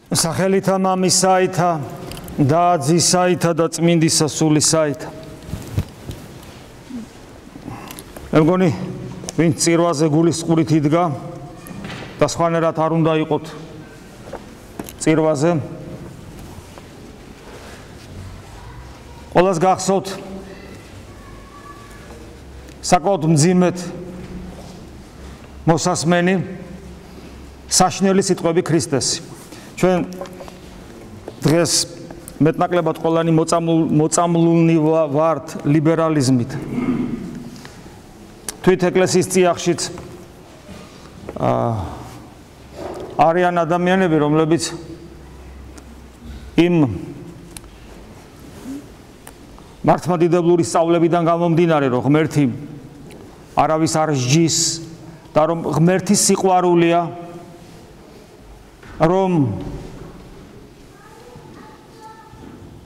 სახელითა მამისაითა და ძისაითა და წმინდისა სულისაითა. მე მგონი, ვინც წირვაზე გულის წყურით იდგა და სხვანაირად არ უნდა იყოთ წირვაზე. ყველას გახსოვთ საკმაოდ მძიმედ მოსასმენი საშინელი სიტყვები ქრისტესი. ჩვენ დღეს მეტნაკლებად ყველანი მოწამლულნი ვართ ლიბერალიზმით. თვით ეკლესიის წიაღშიც არიან ადამიანები, რომლებიც იმ მართლმადიდებლური სწავლებიდან გამომდინარე, რომ ღმერთი არავის არ სჯის და რომ ღმერთი სიყვარულია, რომ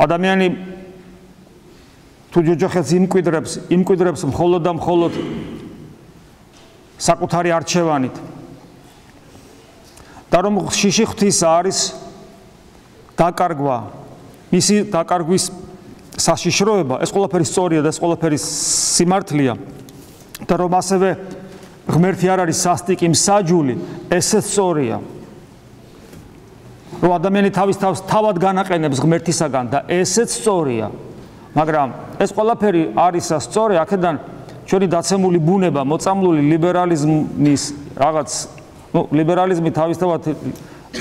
ადამიანი თუ ჯოჯოხეთს იმკვიდრებს მხოლოდ და მხოლოდ საკუთარი არჩევანით და რომ შიში ღვთისა არის დაკარგვა, მისი დაკარგვის საშიშროება, ეს ყველაფერი სწორია და ეს ყველაფერი სიმართლეა და რომ ასევე ღმერთი არ არის სასტიკი მსაჯული, ესეც სწორია. რომ ადამიანი თავის თავს თავად განაყენებს ღმერთისაგან და ესეც სწორია. მაგრამ ეს ყველაფერი არის სწორი, აქედან ჩვენი დაცემული ბუნება, მოწამლული ლიბერალიზმის რაღაც, ლიბერალიზმი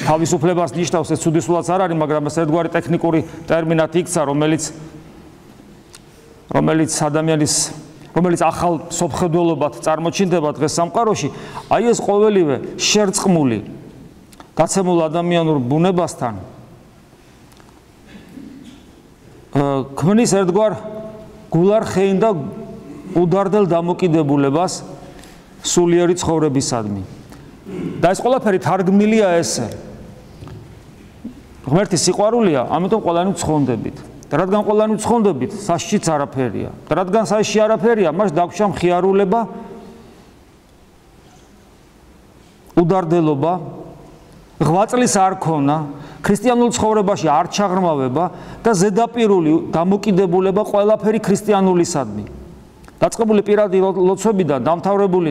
თავისუფლებას ნიშნავს, ეს ცუდისულაც არ არის, მაგრამ ეს ერთგვარი ტექნიკური ტერმინად იქცა, რომელიც ახალ სოფხედველობად წარმოჩინდება დღეს სამყაროში, აი ეს ყოველივე შერწყმული დაცემულ ადამიანურ ბუნებასთან ქმნის ერთგვარ გულარხეინ და უდარდელ დამოკიდებულებას სულიერი ცხოვრებისადმი. და ეს ყველაფერი თარგმნილია ესე. ღმერთი სიყვარულია, ამიტომ ყველანი ვცხონდებით. და რადგან ყველანი ვცხონდებით, სასშიც არაფერია. და რადგან სასში არაფერია, მას დაგვრჩა მხიარულება, უდარდელობა, ღვაწლის არ ქონა, ქრისტიანულ ცხოვრებაში არ ჩაღრმავება და ზედაპირული დამოკიდებულება ყველაფერი ქრისტიანულისადმი. დაწყებული პირადი ლოცვებიდან დამთავრებული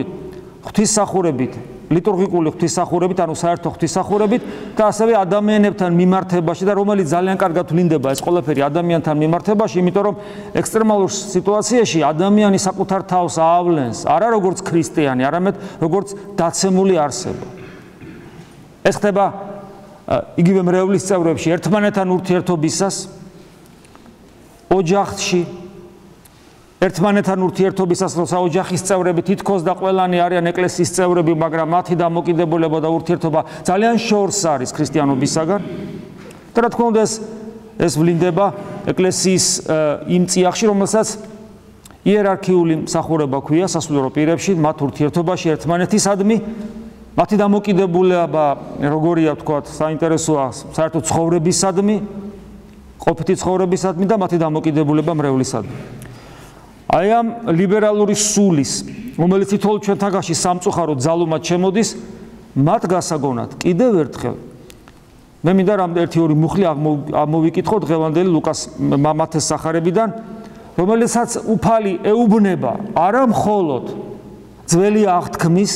ღვთისმსახურებით, ლიტურგიკული ღვთისმსახურებით, ანუ საერთო ღვთისმსახურებით და ასევე ადამიანებთან მიმართებაში და რომელიც ძალიან კარგად ვლინდება ეს ყველაფერი ადამიანთან მიმართებაში, იმიტომ რომ ექსტრემალურ სიტუაციაში ადამიანი საკუთარ თავს აავლენს, არა როგორც ქრისტიანი, არამედ როგორც დაცემული არსება. ეს ხდება იგივე მრევლის წევრებში, ერთმანეთთან ურთიერთობისას, ოჯახში, ერთმანეთთან ურთიერთობისას, როცა ოჯახის წევრები თითქოს და ყველანი არიან ეკლესიის წევრები, მაგრამ მათი დამოკიდებულება და ურთიერთობა ძალიან შორს არის ქრისტიანობისაგან. და რა თქმა უნდა, ეს ვლინდება ეკლესიის იმ წიაღში, რომელსაც იერარქიული მსახურება ჰქვია სასულიერო პირებში, მათ ურთიერთობაში ერთმანეთისადმი. მათი დამოკიდებულება, როგორია ვთქვათ, საინტერესოა საერთო ცხოვრებისადმი, ყოფითი ცხოვრებისადმი და მათი დამოკიდებულება მრევლისადმი. აი ამ ლიბერალური სულის, რომელიც თითოეულ ჩვენთაგანში სამწუხაროდ ძალუმად შემოდის, მათ გასაგონად კიდევ ერთხელ მე მინდა რამ ერთი-ორი მუხლი ამოვიკითხო დღევანდელი ლუკას მამათეს სახარებიდან, რომელსაც უფალი ეუბნება არა მხოლოდ ძველი აღთქმის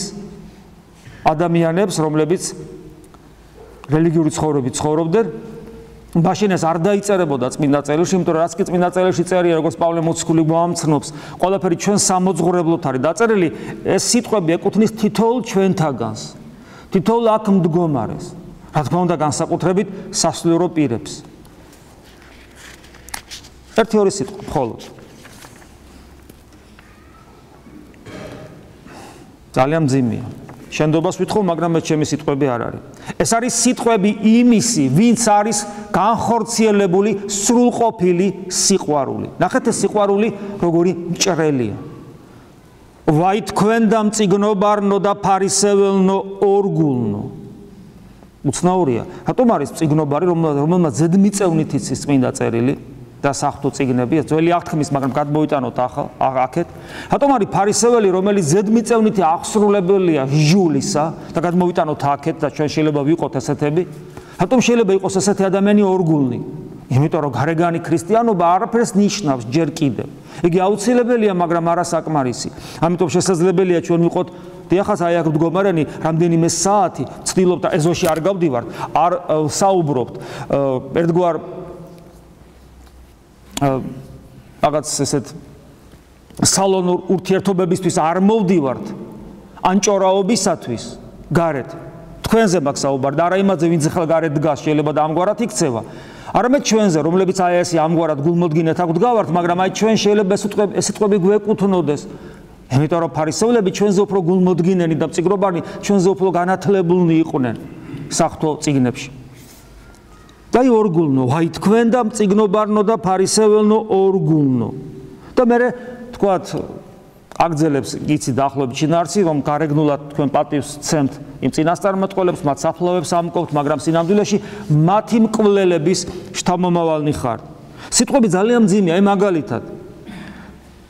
ადამიანებს, რომლებიც რელიგიური ცხოვრებით ცხოვრობდნენ, მაშინ ეს არ დაიწერებოდა წმინდა წერილში, იმიტომ რომ რაც კი წმინდა წერილში წერია, როგორც პავლე მოციქული მოამცნობს, ყველაფერი ჩვენ სამოძღვრებლად არის დაწერილი, ეს სიტყვები ეკუთვნის თითოეულ ჩვენთაგანს, თითოეულ აქ მდგომარეს, რა თქმა უნდა განსაკუთრებით სასულიერო პირებს. ერთი-ორი სიტყვა მხოლოდ. ძალიან მძიმეა. შენდობას ვითხოვ, მაგრამ მე ჩემი სიტყვები არ არის. ეს არის სიტყვები იმისი, ვინც არის განხორციელებული სრულყოფილი სიყვარული. ნახეთ ეს სიყვარული როგორი მჭრელია. ვაი თქვენ და მწიგნობარნო და ფარისეველნო ორგულნო. უცნაურია. რატომ არის მწიგნობარი, რომელმაც ზედმიწევნით იცის წმინდა წერილი? და საღვთო წიგნები, ეს ძველი აღთქმის, მაგრამ გადმოვიტანოთ ახალ აქეთ. რატომ არის ფარისეველი, რომელიც ზედმიწევნითი აღსრულებელია ჟულისა და გადმოვიტანოთ აქეთ და ჩვენ შეიძლება ვიყოთ ესეთები? რატომ შეიძლება იყოს ესეთი ადამიანი ორგულნი? იმიტომ რომ გარეგანი ქრისტიანობა არაფერს ნიშნავს ჯერ კიდევ. იგი აუცილებელია, მაგრამ არასაკმარისი. ამიტომ შესაძლებელია ჩვენ ვიყოთ დიახაც აი აქ მდგომარენი რამდენიმე საათი ვცდილობთ და ეზოში არ გავდივართ, არ საუბრობთ ერთგვარ რაღაც ესეთ სალონურ ურთიერთობებისთვის არ მოვდივართ ანჭორაობისათვის გარეთ თქვენზე მაქვს საუბარი და არა იმაზე ვინც ახლა გარეთ დგას შეიძლება და ამგვარად იქცევა არამედ ჩვენზე რომლებიც აი ესე ამგვარად გულმოდგინეთ აქ დგავართ მაგრამ აი ჩვენ შეიძლება ეს სიტყვები გვეკუთვნოდეს იმიტომ რომ ფარისევლები ჩვენზე უფრო გულმოდგინენი და მწიგნობარნი ჩვენზე უფრო განათლებულნი იყვნენ საღვთო წიგნებში და აი ორგულნო აი თქვენ და მწიგნობარნო და ფარისეველნო ორგულნო და მე თქვათ აგძელებს იცი დაახლოებით შინაარსი რომ გარეგნულად თქვენ პატივს ცემთ იმ წინასწარმეტყველებს მათ საფლავებს ამკობთ მაგრამ სინამდვილეში მათი მკვლელების შთამომავალნი ხარ სიტყვები ძალიან მძიმეა აი მაგალითად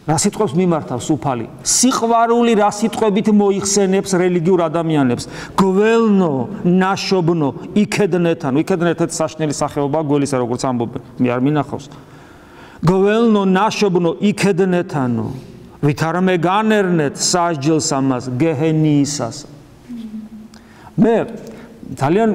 რა სიტყვებს მიმართავს უფალი სიყვარული რა სიტყვებით მოიხსენებს რელიგიურ ადამიანებს გველნო ნაშობნო იქედნეთანო იქედნეთეთ საშნელი სახეობა გველისა როგორც ამბობენ მე არ მინახავს გველნო ნაშობნო იქედნეთანო ვით არ მე განერნეთ სასჯელს ამას გეჰენიისას მე ძალიან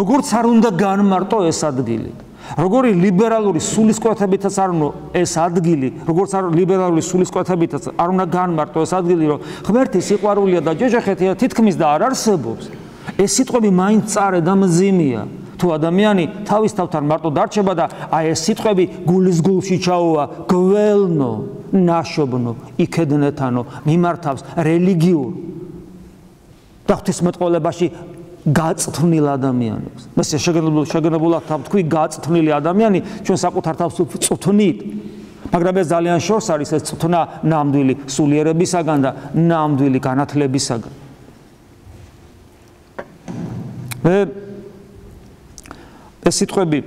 როგორც არ უნდა განმარტო ეს ადგილი როგორი ლიბერალური სულისკვეთებითაც არ უნდა ეს ადგილი როგორც არ ლიბერალური სულისკვეთებითაც არ უნდა განმარტო ეს ადგილი რომ ღმერთი სიყვარულია და ჯოჯოხეთია თითქმის და არ არსებობს ეს სიტყვები მაინც წარე და მძიმეა თუ ადამიანი თავის თავთან მარტო დარჩება და აი ეს სიტყვები გულის გულში ჩაუვა გველნო ნაშობნო იქედნეთანო მიმართავს რელიგიურ და ღვთისმეტყველებაში გაწთვნილ ადამიანებს მე შეგნებულად თქვი გაწთვნილი ადამიანი ჩვენ საკუთარ თავს წვთვნით მაგრამ ეს ძალიან შორს არის ეს წვთნა ნამდვილი სულიერებისაგან და ნამდვილი განათლებისაგან მე ეს სიტყვები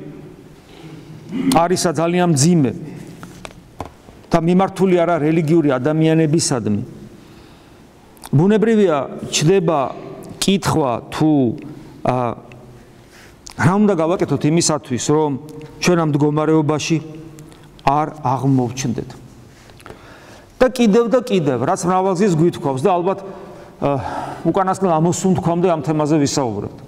არისა ძალიან მძიმე და მიმართული არა რელიგიური ადამიანებისადმი ბუნებრივია ჩდება კითხვა თუ რა უნდა გავაკეთოთ იმისათვის რომ ჩვენ ამ მდგომარეობაში არ აღმოვჩნდეთ და კიდევ რაც მრავალგზის გვითხოვს და ალბათ უკანასკნელ ამოსუნთქვამდე ამ თემაზე ვისაუბრებთ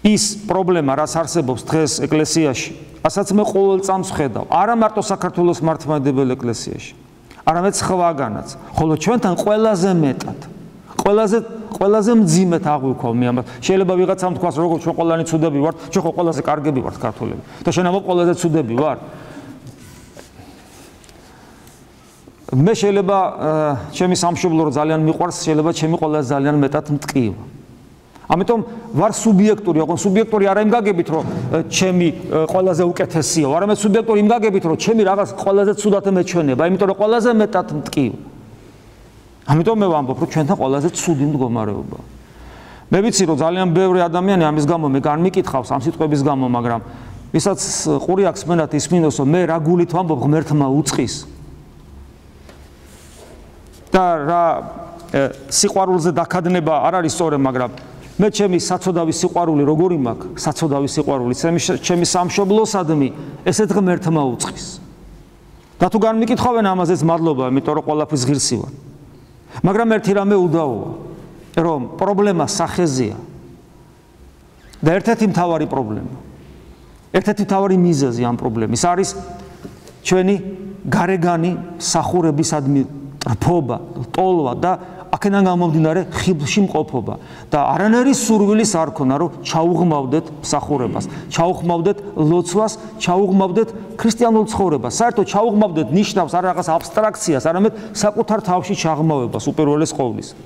ის პრობლემა რაც არსებობს დღეს ეკლესიაში ასაც მე ყოველ წამს ხედავ არა მარტო საქართველოს მართლმადიდებელ ეკლესიაში არამედ სხვაგანაც ხოლო ჩვენთან ყველაზე მეტად ყველაზე მძიმედ აღვიქვავ მე ამას შეიძლება ვიღაცამ თქვას როგორ ჩვენ ყველანი ცუდები ვართ ჩვენ ხო ყველაზე კარგები ვართ ქართველები და შენ ამბობ ყველაზე ცუდები ვარ მე შეიძლება ჩემი სამშობლო რო ძალიან მიყვარს შეიძლება ჩემი ყველაზე ძალიან მეტად მტკივა ამიტომ ვარ სუბიექტური ოღონდ სუბიექტური არა იმ გაგებით რომ ჩემი ყველაზე უკეთესია არამედ სუბიექტური იმ გაგებით რომ ჩემი რაღაც ყველაზე ცუდად მეჩვენება იმიტომ რომ ყველაზე მეტად მტკივა ამიტომ მე ვამბობ რომ ჩვენთან ყველაზე ცუდი მდგომარეობა მე ვიცი რომ ძალიან ბევრი ადამიანი ამის გამო მე განმიკითხავს ამ სიტყვების გამო მაგრამ ვისაც ყური აქვს მენად ისმინოს რომ მე რა გულით ვამბობ ღმერთმა უწყის და რა სიყვარულზე დაქადნება არ არის სწორი მაგრამ მე ჩემი საცოდავი სიყვარული როგორი მაქვს საცოდავი სიყვარული ჩემი სამშობლოსადმი ესეთ ღმერთმა უწყის და თუ განმიკითხავენ ამაზეც მადლობა იმიტომ რომ ყველაფრის ღირსი ვარ მაგრამ ერთი რამე უდაოა რომ პრობლემა სახეზეა და ერთ-ერთი მთავარი პრობლემა ერთ-ერთი მთავარი მიზეზი ამ პრობლემის არის ჩვენი გარეგანი სახურებისადმი ტრფობა ტოლვა და აქედან გამომდინარე ხიბლში მყოფობა და არანაირი სურვილის არ ქონა რომ ჩაუღმავდეთ მსახურებას ჩაუღმავდეთ ლოცვას ჩაუღმავდეთ ქრისტიანულ ცხოვრებას საერთოდ ჩაუღმავდეთ ნიშნავს არ რაღაც აბსტრაქციას არამედ საკუთარ თავში ჩაღმავებას უპირველეს ყოვლისა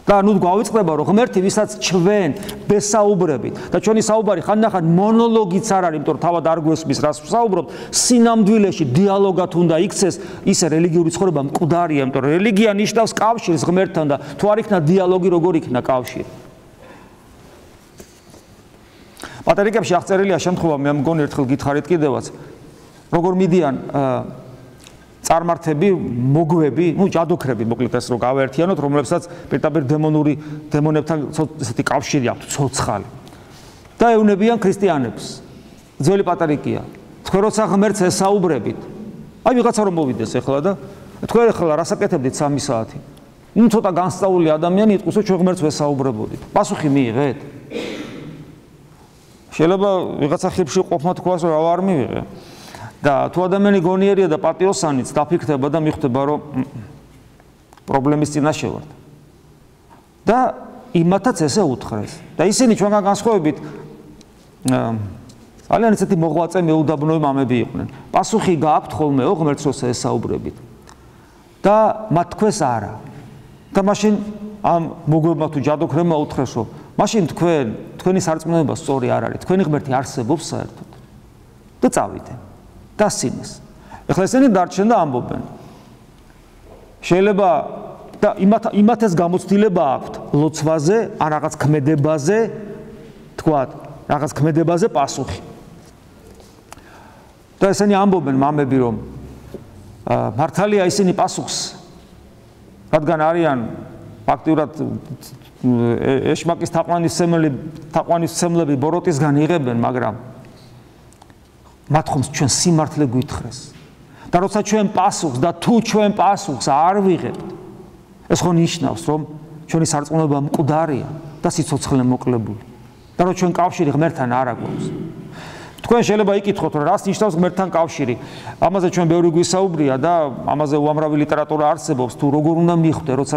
და ნუ გვავიწყდება რომ ღმერთი ვისაც ჩვენ ბესაუბრებით და ჩვენი საუბარი ხანდახან მონოლოგიც არ არის იმიტომ რომ თავად არ გვესმის რას ვსაუბრობთ სინამდვილეში დიალოგად უნდა იქცეს ისე რელიგიური ცხოვრება მკვდარია იმიტომ რომ რელიგია ნიშნავს კავშირს ღმერთთან და თუ არ იქნა დიალოგი როგორ იქნა კავშირი პატერიკებში აღწერილია შემთხვევა მე მგონი ერთხელ გითხარით კიდევაც როგორ მიდიან წარმართები, მოგვები, ჯადოქრები, მოკლედ ეს რო გავაერთიანოთ, რომლებსაც პირდაპირ დემონებთან ესეთი კავშირი აქვთ, ცოცხალი. და ეუნებიან ქრისტიანებს. ძველი პატრიკია. თქვენ როცა ღმერთს ესაუბრებით, აი ვიღაცა რომ მოვიდეს ახლა და თქვენ ახლა რასაკეთებდით 3 საათი? ცოტა განსწავლული ადამიანი იტყვის, რომ ჩვენ ღმერთს ვესაუბრებოდით. პასუხი მიიღეთ? შეიძლება ვიღაცა ხიფში ყოფნა თქვას, რომ რა არ მივიღე. და თუ ადამიანი გონიერია და პატიოსანიც დაფიქრდება და მიხვდება, რომ პრობლემის წინაშე ვართ. და იმათაც ესე უთხრეს. და ისინი ჩვენგან განსხვავებით ძალიან ისეთი მოღვაწე მეუდაბნოი მამები იყვნენ. პასუხი გააქვთ ხოლმე ღმერთს როცა ესაუბრებით. და მათ თქვეს არა. და მაშინ ამ მოგვებმა თუ ჯადოქრებმა უთხრეს, რომ მაშინ თქვენი სარწმუნოება სწორი არ არის. თქვენი ღმერთი არსებობს საერთოდ. და წავიდე. და სინეს. ეხლა ესენი დარჩენ და ამბობენ. შეიძლება და იმათ ეს გამოცდილება აქვთ ლოცვაზე, ან რაღაც ქმედებაზე, თქვათ, რაღაც ქმედებაზე პასუხი. და ესენი ამბობენ მამები, რომ მართალია ისინი პასუხს, რადგან არიან ფაქტიურად ეშმაკის თაყვანისმცემლები ბოროტისგან იღებენ, მაგრამ მათ ხომ ჩვენ სიმართლე გვითხრეს. და როცა ჩვენ პასუხს და თუ ჩვენ პასუხს არ ვიღებთ, ეს ხო ნიშნავს, რომ ჩვენი სარწმუნოება მკვდარია და სიცოცხლე მოკლებული. და რომ ჩვენ კავშირი ღმერთთან არ აგვაქვს. თქვენ შეიძლება იკითხოთ, რომ რას ნიშნავს ღმერთთან კავშირი. ამაზე ჩვენ ბევრი გვისაუბრია და ამაზე უამრავი ლიტერატურა არსებობს, თუ როგორ უნდა მიხვდე, როცა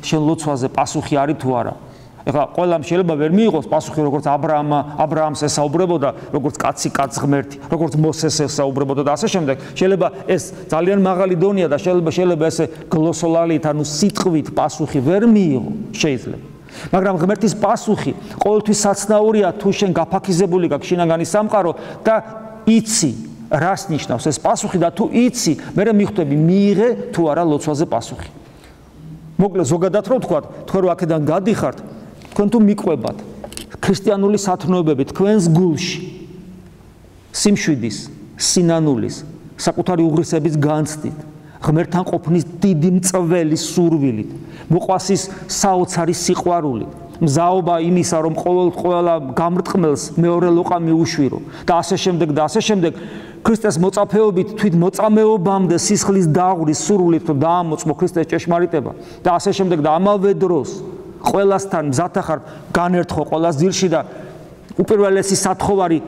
შენ ლოცვაზე პასუხი არის თუ არა. ეხლა ყველამ შეიძლება ვერ მიიღოს პასუხი, როგორც აბრაამს ესაუბრებოდა, როგორც კაცს ღმერთი, როგორც მოსეს ესაუბრებოდა და ასე შემდეგ. შეიძლება ეს ძალიან მაღალი დონეა და შეიძლება ესე გლოსოლალით, ანუ სიტყვით პასუხი ვერ მიიღო, შეიძლება. მაგრამ ღმერთის პასუხი ყოველთვის საცნაურია, თუ შენ გაფაქიზებული გაქვს შინაგანი სამყარო და იცი რას ნიშნავს ეს პასუხი და თუ იცი, მერე მიხვდები მიიღე თუ არა ლოცვაზე პასუხი. მოკლედ ზოგადად რო ვთქვათ, თქვენ რო აქედან გადიხართ, თქვენ თუ მიყვებათ ქრისტიანული სათნოებები თქვენს გულში სიმშვიდის, სინანულის, საკუთარი უღრისების განცდით, ღმერთთან ყოფნის დიდი მწველი სურვილით, მოყვასის საოცარი სიყვარულით, მზაობა იმისა, რომ ყველა გამრტყმელს მეორე ლოყა მიუშვირო და ასე შემდეგ, ქრისტეს მოწაფეობით თვით მოწამეობამდე სისხლის დაღვრით სურვილით, რომ დაამოწმო ქრისტეს ჭეშმარიტება და ასე შემდეგ და ამავე დროს ყველასთან მზათა ხარ განერთხო ყველას ძილში და უპირველესი სათხოვარი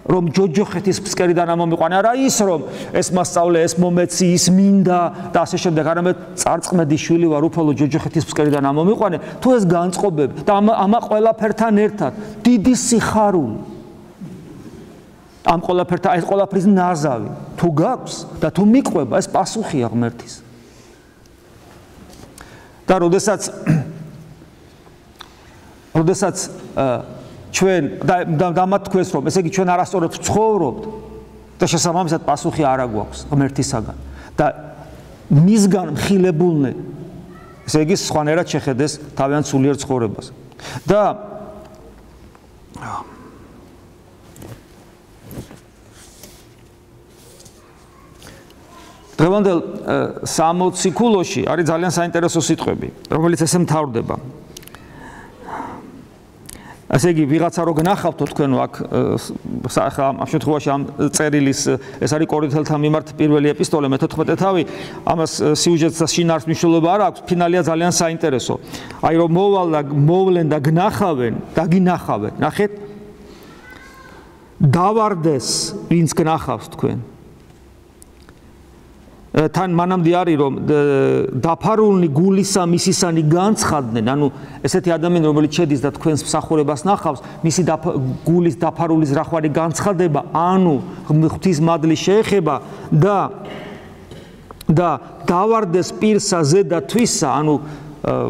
რომ ჯოჯოხეთის ფსკერიდან ამომიყვანე, არა ის რომ ეს მასწავლე, ეს მომეცი, ის მინდა და ასე შემდეგ, არამედ წარწყმედი შვილი ვარ, უფალო ჯოჯოხეთის ფსკერიდან ამომიყვანე, თუ ეს განწყობები და ამა ყველაფერთან ერთად დიდი სიხარული. ამ ყველაფერთან ეს ყველაფრის ნაზავი თუ გაქვს და თუ მიყვება, ეს პასუხია ღმერთის. და როდესაც ჩვენ და მათ თქვეს, რომ ესე იგი ჩვენ არასწორად ვცხოვრობთ და შესაბამისად პასუხი არ აგვაქვს ღმერთისაგან და მისგან მხილებულნი, ესე იგი სხვანაირად შეხედეს თავიანთ სულიერ ცხოვრებას. და დღევანდელ 60 ქულოში არის ძალიან საინტერესო სიტყვები, რომელიც ესე მთავრდება. ასე იგი ვიღაცა რო გნახავთო თქვენო აქ ამ შემთხვევაში ამ წერილის ეს არის კორინთელთა მიმართ პირველი ეპისტოლე მე-14 თავი, ამას სიუჟეტს და შინაარსს მნიშვნელობა არ აქვს, ფინალია ძალიან საინტერესო. აი რომ მოვლენ და გნახავენ და გინახავენ, ნახეთ? დავარდეს ვინც გნახავს თქვენ. თან მანამდე არის რომ დაფარულნი გულისა მისისანი განცხადდნენ, ანუ ესეთი ადამიანი რომელიც შედის და თქვენს მსახურებას ნახავს, მისი გულის დაფარულის რახვარი განცხადება, ანუ ღვთისმადლის შეეხება და დავარდეს პირსა ზედა თვისა, ანუ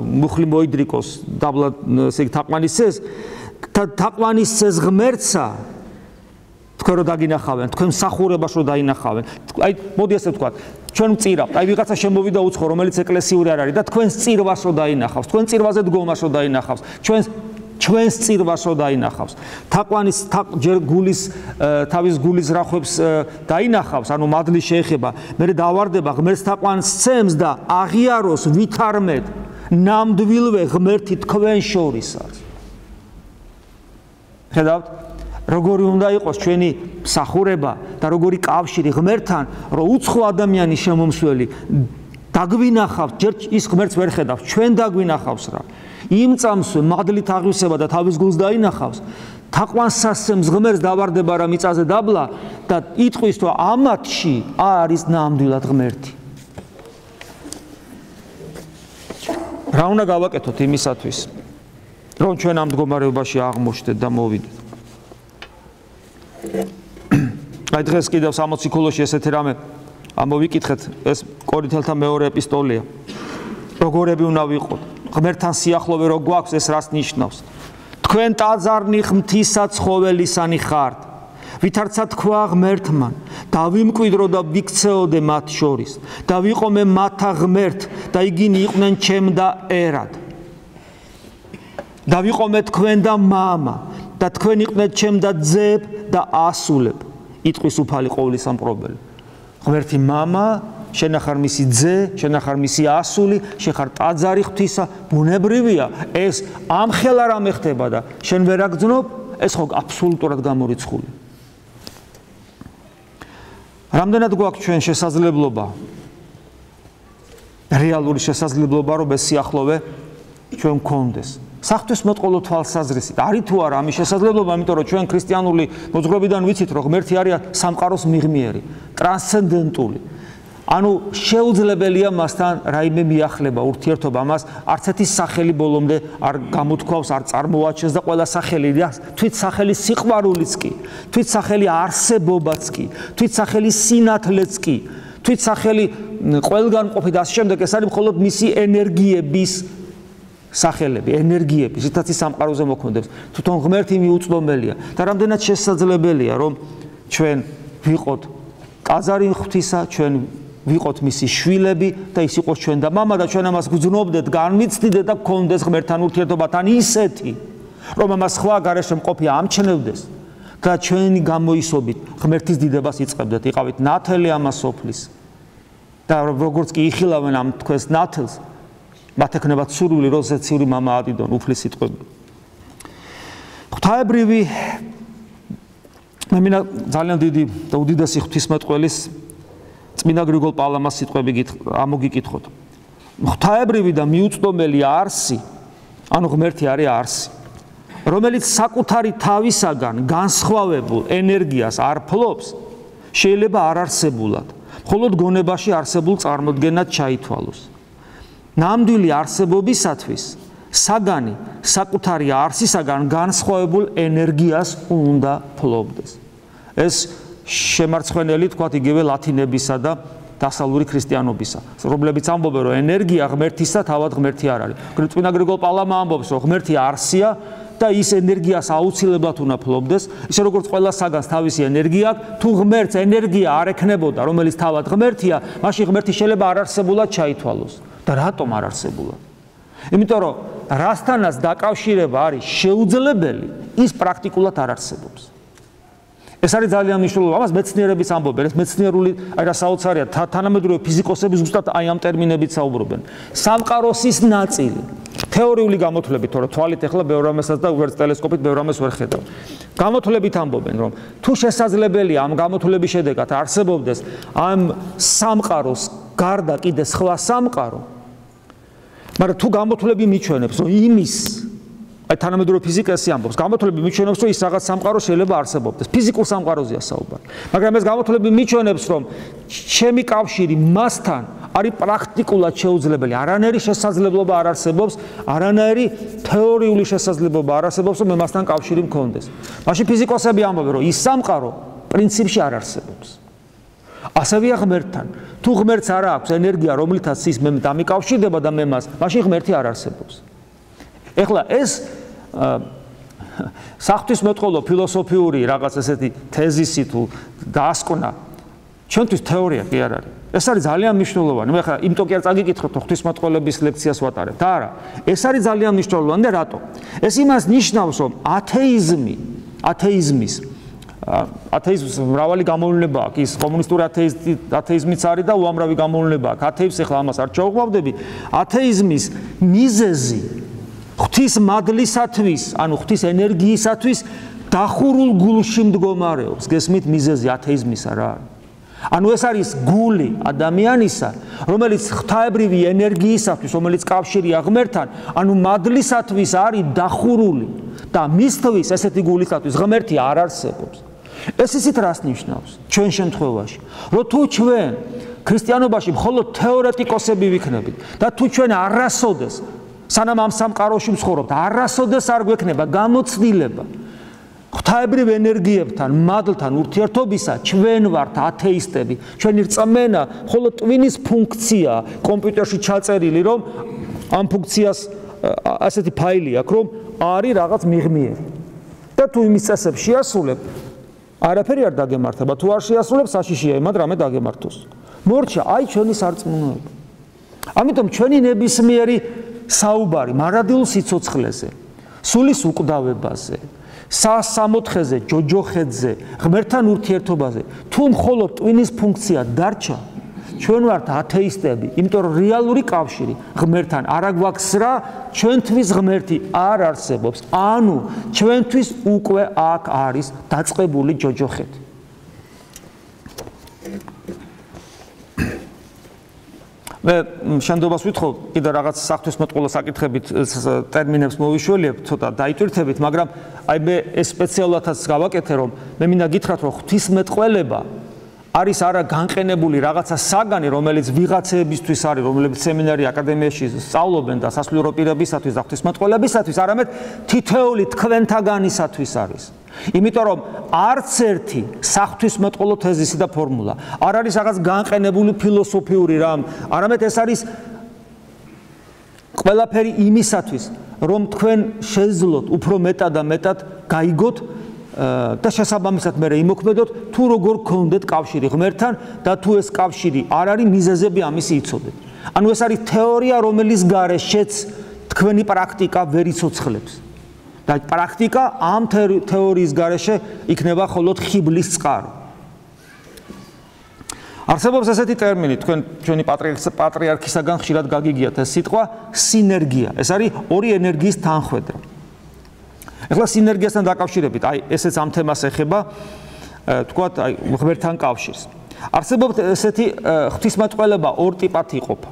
მუხლი მოიდრიკოს დაბლა ესე იგი თაყვანისცეს ღმერთსა თქვენ რო დაგინახავენ, თქვენ მსახურებას რო დაინახავენ. აი მოდი ასე ვთქვათ, ჩვენ ვწირავთ, აი ვიღაცა შემოვიდა უცხო, რომელიც ეკლესიური არ არის და თქვენს წირვას რო დაინახავს, თქვენ წირვაზე დგომას რო დაინახავს, ჩვენს ჩვენს წირვასო დაინახავს. თაყვანის ჯერ გულის თავის გულის რახვებს დაინახავს, ანუ მადლი შეეხება, მერე დავარდება ღმერთს თაყვანს სცემს და აღიაროს ვითარმედ ნამდვილვე ღმერთი თქვენ შორისაც. ხედავთ, როგორი უნდა იყოს ჩვენი მსახურება და როგორი კავშირი ღმერთთან, რომ უცხო ადამიანის შემომსვლელი დაგვინახავს, ჯერ ის ღმერთს ვერ ხედავს, ჩვენ დაგვინახავს რა. იმ წამსვე მადლით აღვისება და თავის გულს დაინახავს, თაყვანს ასცემს ღმერთს დავარდება რა მიწაზე დაბლა და იტყვის რომ ამათში არის ნამდვილად ღმერთი. რა უნდა გავაკეთოთ იმისათვის, რომ ჩვენ ამ მდგომარეობაში აღმოჩნდეთ და მოვიდეთ. აი დღეს კიდევ 60 ქულოში ესეთი რამე ამოვიკითხეთ, ეს კორინთელთა მეორე ეპისტოლია. როგორები უნდა ვიყოთ? ღმერთთან სიახლოვე რო გვაქვს, ეს რას ნიშნავს? თქვენ ტაძარნი ღმრთისა ცხოველისანი ხართ, ვითარცა თქვა ღმერთმა, დავიმკვიდრო და ვიქცეოდე მათ შორის და ვიყო მე მათთა ღმერთ და იგინი იყვნენ ჩემ და ერად. და ვიყო მე თქვენ და მამა და თქვენ იყვნენ ჩემ და ძებ და ასულებ. იტყვის უფალი ყოვლისამპყრობელი. ღმერთი მამა, შენ ახარ მისი ძე, შენ ახარ მისი ასული, შენ ხარ ტაძარი ღვთისა, ბუნებრივია, ეს ამხელა რამე ხდება და შენ ვერ აგძნობ, ეს ხო აბსოლუტურად გამორიცხული. რამდენად გვაქვს ჩვენ შესაძლებლობა, რეალური შესაძლებლობა, რომ ეს სიახლოვე ჩვენ გქონდეს. საღვთისმეტყველო თვალსაზრისით არის თუ არა ამის შესაძლებლობა, იმიტომ რომ ჩვენ ქრისტიანული მოძღვრებიდან ვიცით, რომ ღმერთი არის სამყაროს მიღმიერი, ტრანსცენდენტული. ანუ შეუძლებელია მასთან რაიმე მიახლება, ურთიერთობა, მას არც ერთი სახელი ბოლომდე არ გამოთქვავს, არ წარმოაჩენს და ყველა სახელი თვით სახელი სიყვარულიც კი, თვით სახელი არსებობაც კი, თვით სახელი სინათლეც კი, თვით სახელი ყველგან ყოფით და ამ შემდეგ ეს არის მხოლოდ მისი ენერგიების სახელები, ენერგიები, რითაც ის სამყაროზე მოქმედებს. თვითონ ღმერთი მიუწვდომელია და რამდენად შესაძლებელია, რომ ჩვენ ვიყოთ ტაძარი ღვთისა, ჩვენ ვიყოთ მისი შვილები და ის იყოს ჩვენ და მამა და ჩვენ ამას გძნობდეთ, განვიცდიდეთ და გქონდეს ღმერთთან ურთიერთობათან ისეთი, რომ ამას სხვა გარეშე მყოფი ამჩნევდეს და ჩვენი გამოისობით ღმერთის დიდებას იწყებდეთ, იყავით ნათელი ამას სოფლის. და როგორც კი იხილავენ ამ თქვენს ნათელს, მათ ექნებათ სურვილი, როდესაც ციური მამა ადიდონ უფლის სიტყვები. ღვთაებრივი მე მინდა ძალიან დიდი და უდიდესი ღვთისმეტყველის წმინდა გრიგოლ პალამას სიტყვები ამოგიკითხოთ. ღვთაებრივი და მიუწვდომელი არსი, ანუ ღმერთი არის არსი, რომელიც საკუთარი თავისაგან განსხვავებულ ენერგიას არ ფლობს, შეიძლება არ არსებულად, მხოლოდ გონებაში არსებულ წარმოდგენად ჩაითვალოს. ნამდვილი არსებობისათვის საგანი საკუთარი არსისაგან განსხვავებულ ენერგიას უნდა ფლობდეს. ეს შემარცხვენელი თქვათ იგივე ლათინებისა და დასავლური ქრისტიანობისა, რომლებიც ამბობენ, რომ ენერგია ღმერთისა თავად ღმერთი არ არის. წმინდა გრიგოლ პალამა ამბობს, რომ ღმერთი არსია და ის ენერგიას აუცილებლად უნდა ფლობდეს, ისე როგორც ყველა საგანს თავისი ენერგია აქვს, თუ ღმერთს ენერგია არ ექნებოდა, რომელიც თავად ღმერთია, მაშინ ღმერთი შეიძლება არ არსებულად ჩაითვალოს. და რატომ არ არსებულად? იმიტომ რომ რასთანაც დაკავშირება არის შეუძლებელი, ის პრაქტიკულად არ არსებობს. ეს არის ძალიან მნიშვნელოვანი. ამას მეცნიერებიც ამბობენ, ეს მეცნიერული აი რა საოცარია, თანამედროვე ფიზიკოსები ზუსტად აი ამ ტერმინებით საუბრობენ. სამყაროსის ნაწილი. თეორიული გამოთვლებით, თორე თვალით ეხლა ბევრ რამესაც და ვერც ტელესკოპით ბევრ რამეს ვერ ხედავ. გამოთვლებით ამბობენ, რომ თუ შესაძლებელია ამ გამოთვლების შედეგად არსებობდეს ამ სამყაროს გარდა კიდე სხვა სამყარო, მაგრამ თუ გამოთვლები მიჩვენებს, რომ იმის აი თანამედროვე ფიზიკა ესე ამბობს, გამოთვლები მიჩვენებს, რომ ის რაღაც სამყარო შეიძლება არსებობდეს. ფიზიკურ სამყაროზეა საუბარი. მაგრამ ეს გამოთვლები მიჩვენებს, რომ ჩემი კავშირი მასთან არის პრაქტიკულად შეუძლებელი. არანაირი შესაძლებლობა არ არსებობს, არანაირი თეორიული შესაძლებლობა არ არსებობს, რომ მე მასთან კავშირი მქონდეს. მაშინ ფიზიკოსები ამბობენ, რომ ის სამყარო პრინციპში არ არსებობს. ასევეა ღმერთთან. თუ ღმერთს არ აქვს ენერგია, რომლითაც ის მე დამიკავშირდება და მე მას, მაშინ ღმერთი არ არსებობს. ეხლა ეს საღვთისმეტყველო ფილოსოფიური რაღაც ესეთი თეზისი თუ დასკვნა ჩვენთვის თეორია კი არ არის. ეს არის ძალიან მნიშვნელოვანი. მე ხა იმიტომ კი არ წაგიკითხოთ ღვთისმეტყველების ლექციას ვატარებთ. არა, ეს არის ძალიან მნიშვნელოვანი და რატო? ეს იმას ნიშნავს, რომ ათეიზმის მრავალი გამოვლენა აქვს. ის კომუნისტური ათეიზმიც არის და უამრავი გამოვლენა აქვს. ათეიზმს ახლა ამას არ ჩავუყვავდები. ათეიზმის მიზეზი ღვთის მადლისათვის, ანუ ღვთის ენერგიისათვის დახურულ გულში მდგომარეობს. გესმით მიზეზი ათეიზმისა რა არის? ანუ ეს არის გული ადამიანისა, რომელიც ღვთაებრივი ენერგიისათვის, რომელიც კავშირია ღმერთთან, ანუ მადლისათვის არის დახურული და მისთვის ესეთი გულისათვის ღმერთი არ არსებობს. ეს ისიც რას ნიშნავს ჩვენ შემთხვევაში, რომ თუ ჩვენ ქრისტიანობაში მხოლოდ თეორეტიკოსები ვიქნებით და თუ ჩვენ არასოდეს სანამ ამ სამყაროში ვცხოვრობთ, არასოდეს არ გვექნება გამოცდილება ღვთაებრივ ენერგიებთან, მადლთან ურთიერთობისა, ჩვენ ვართ ათეისტები. ჩვენი რწმენა მხოლოდ ტვინის ფუნქცია კომპიუტერში ჩაწერილი, რომ ამ ფუნქციას ასეთი ფაილი აქვს, რომ არის რაღაც მიღმიერი. და თუ იმის წესებს შეასრულებ, არაფერი არ დაგემართება. თუ არ შეასრულებ, საშიშია იმად რამე დაგემართოს. მორჩა, აი ჩვენი სარწმუნოება. ამიტომ ჩვენი ნებისმიერი საუბარი მარადილ სიცოცხლეზე, სულის უკვდავებაზე, სასამოთხეზე, ჯოჯოხეთზე, ღმერთთან ურთიერთობაზე, თუ მხოლოდ ტვინის ფუნქცია დარჩა, ჩვენ ვართ ათეისტები, იმიტომ რომ რეალური კავშირი ღმერთთან არ აგვაქვს რა, ჩვენთვის ღმერთი არ არსებობს. ანუ ჩვენთვის უკვე აქ არის დაწყებული ჯოჯოხეთი. მე შემდობას ვითხოვ კიდე რაღაც საღვთისმეტყველო საკითხებით ტერმინებს მოვიშველიებ, ცოტა დაიტვირთებით, მაგრამ აი მე ეს სპეციალათაც გავაკეთე, რომ მე მინდა გითხრათ, რომ ღვთისმეტყველება არის არა განყენებული რაღაცა საგანი, რომელიც ვიღაცეებისთვის არის, რომლებიც სემინარი აკადემიაში სწავლობენ და სასულიერო პირებისათვის და ღვთისმეტყველებისათვის, არამედ თითოეული თქვენთაგანისათვის არის. იმიტომ რომ არც ერთი საღვთისმეტყველო თეზისი და ფორმულა არ არის რაღაც განყენებული ფილოსოფიური რამ, არამედ ეს არის ყველაფერი იმისათვის, რომ თქვენ შეძლოთ უფრო მეტად და მეტად გაიგოთ და შესაბამისად მე იმოქმედოთ, თუ როგორ გქონდეთ კავშირი ღმერთთან და თუ ეს კავშირი არ არის მიზეზები ამისი იცოდეთ. ანუ ეს არის თეორია, რომელიც გარეშეც თქვენი პრაქტიკა ვერ იცოცხლებს. და პრაქტიკა ამ თეორიის გარეშე იქნება მხოლოდ ხიბლის წყარო. არსებობს ესეთი ტერმინი, ჩვენი პატრიარქისაგან ხშირად გაგიგიათ ეს სიტყვა სინერგია. ეს არის ორი ენერგიის თანხვედრა. ეხლა სინერგიასთან დაკავშირებით, აი ესეც ამ თემას ეხება, თქვათ, აი ღმერთთან კავშირს. არსებობს ესეთი ღვთისმეტყველება ორ ტიპად იყოფა.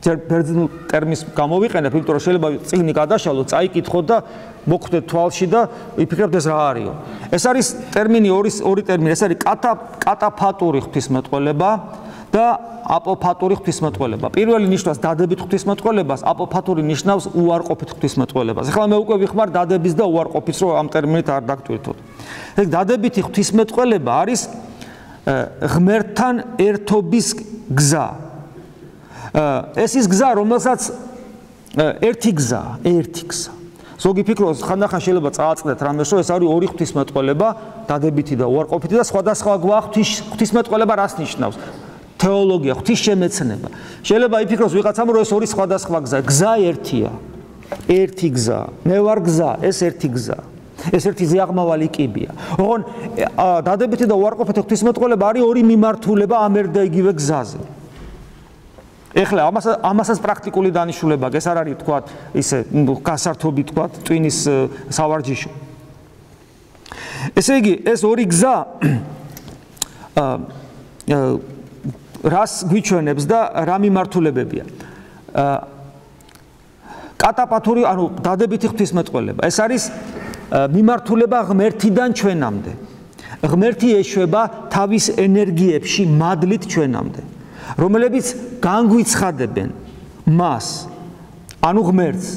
ბერძნულ ტერმინს გამოვიყენებ, იმიტომ რომ შეიძლება წიგნი გადაშალოთ, წაიკითხოთ და მოგხვდეთ თვალში და იფიქრებთ ეს რა არისო. ეს არის ტერმინი ორი ტერმინი, ეს არის კატაფატური ღვთისმეტყველება და აპოფატური ღვთისმეტყველება. პირველი ნიშნავს დადებით ღვთისმეტყველებას, აპოფატური ნიშნავს უარყოფით ღვთისმეტყველებას. ეხლა მე უკვე ვიხმარ დადების და უარყოფის, რომ ამ ტერმინით არ დაგტვირთოთ. ეს დადებითი ღვთისმეტყველება არის ღმერთთან ერთობის გზა. ეს ის გზა, რომელსაც ერთი გზა. ზოგი ფიქრობს, ხანდახან შეიძლება წააწყდეთ რამეს, რომ ეს არის ორი ღვთისმეტყველება, დადებითი და უარყოფითი და სხვადასხვა ღვთისმეტყველება რას ნიშნავს? თეოლოგია, ღვთისშემეცნება. შეიძლება იფიქროს ვიღაცამ, რომ ეს ორი სხვადასხვა გზა. გზა ერთია. ერთი გზა. მე ვარ გზა, ეს ერთი გზა. ეს ერთი ზეაღმავალი კიბია. ოღონ დადებითი და უარყოფითი ღვთისმეტყველება არის ორი მიმართულება ამ ერთ და იგივე გზაზე. ეხლა ამასაც პრაქტიკული დანიშნულება აქვს, ეს არ არის თქვა ისე გასართობი თქვა ტვინის სავარჯიშო. ესე იგი, ეს ორი გზა რას გვიჩვენებს და რა მიმართულებებია? კატაფატური, ანუ დადებითი ღვთისმეტყველება. ეს არის მიმართულება ღმერთიდან ჩვენამდე. ღმერთი ეშვება თავის ენერგიებში მადლით ჩვენამდე, რომლებიც განგვიცხადებენ მას, ანუ ღმერთს,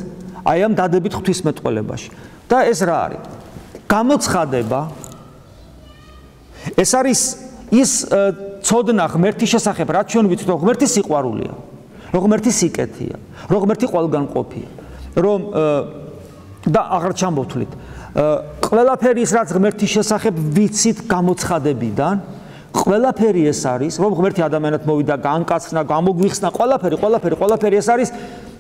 აი ამ დადებით ღვთისმეტყველებაში. და ეს რა არის? გამოცხადება. ეს არის ის ცოდნა ღმერთის შესახებ, რაც ჩვენ ვიცით, რომ ღმერთი სიყვარულია, რომ ღმერთი სიკეთეა, რომ ღმერთი ყველგან ყოფია, რომ და აღარ ჩამოვთვლით. ყველაფერი ის, რაც ღმერთის შესახებ ვიცით გამოცხადებიდან, ყველაფერი ეს არის, რომ ღმერთი ადამიანად მოვიდა, განკაცნა, გამოგვიხსნა, ყველაფერი ეს არის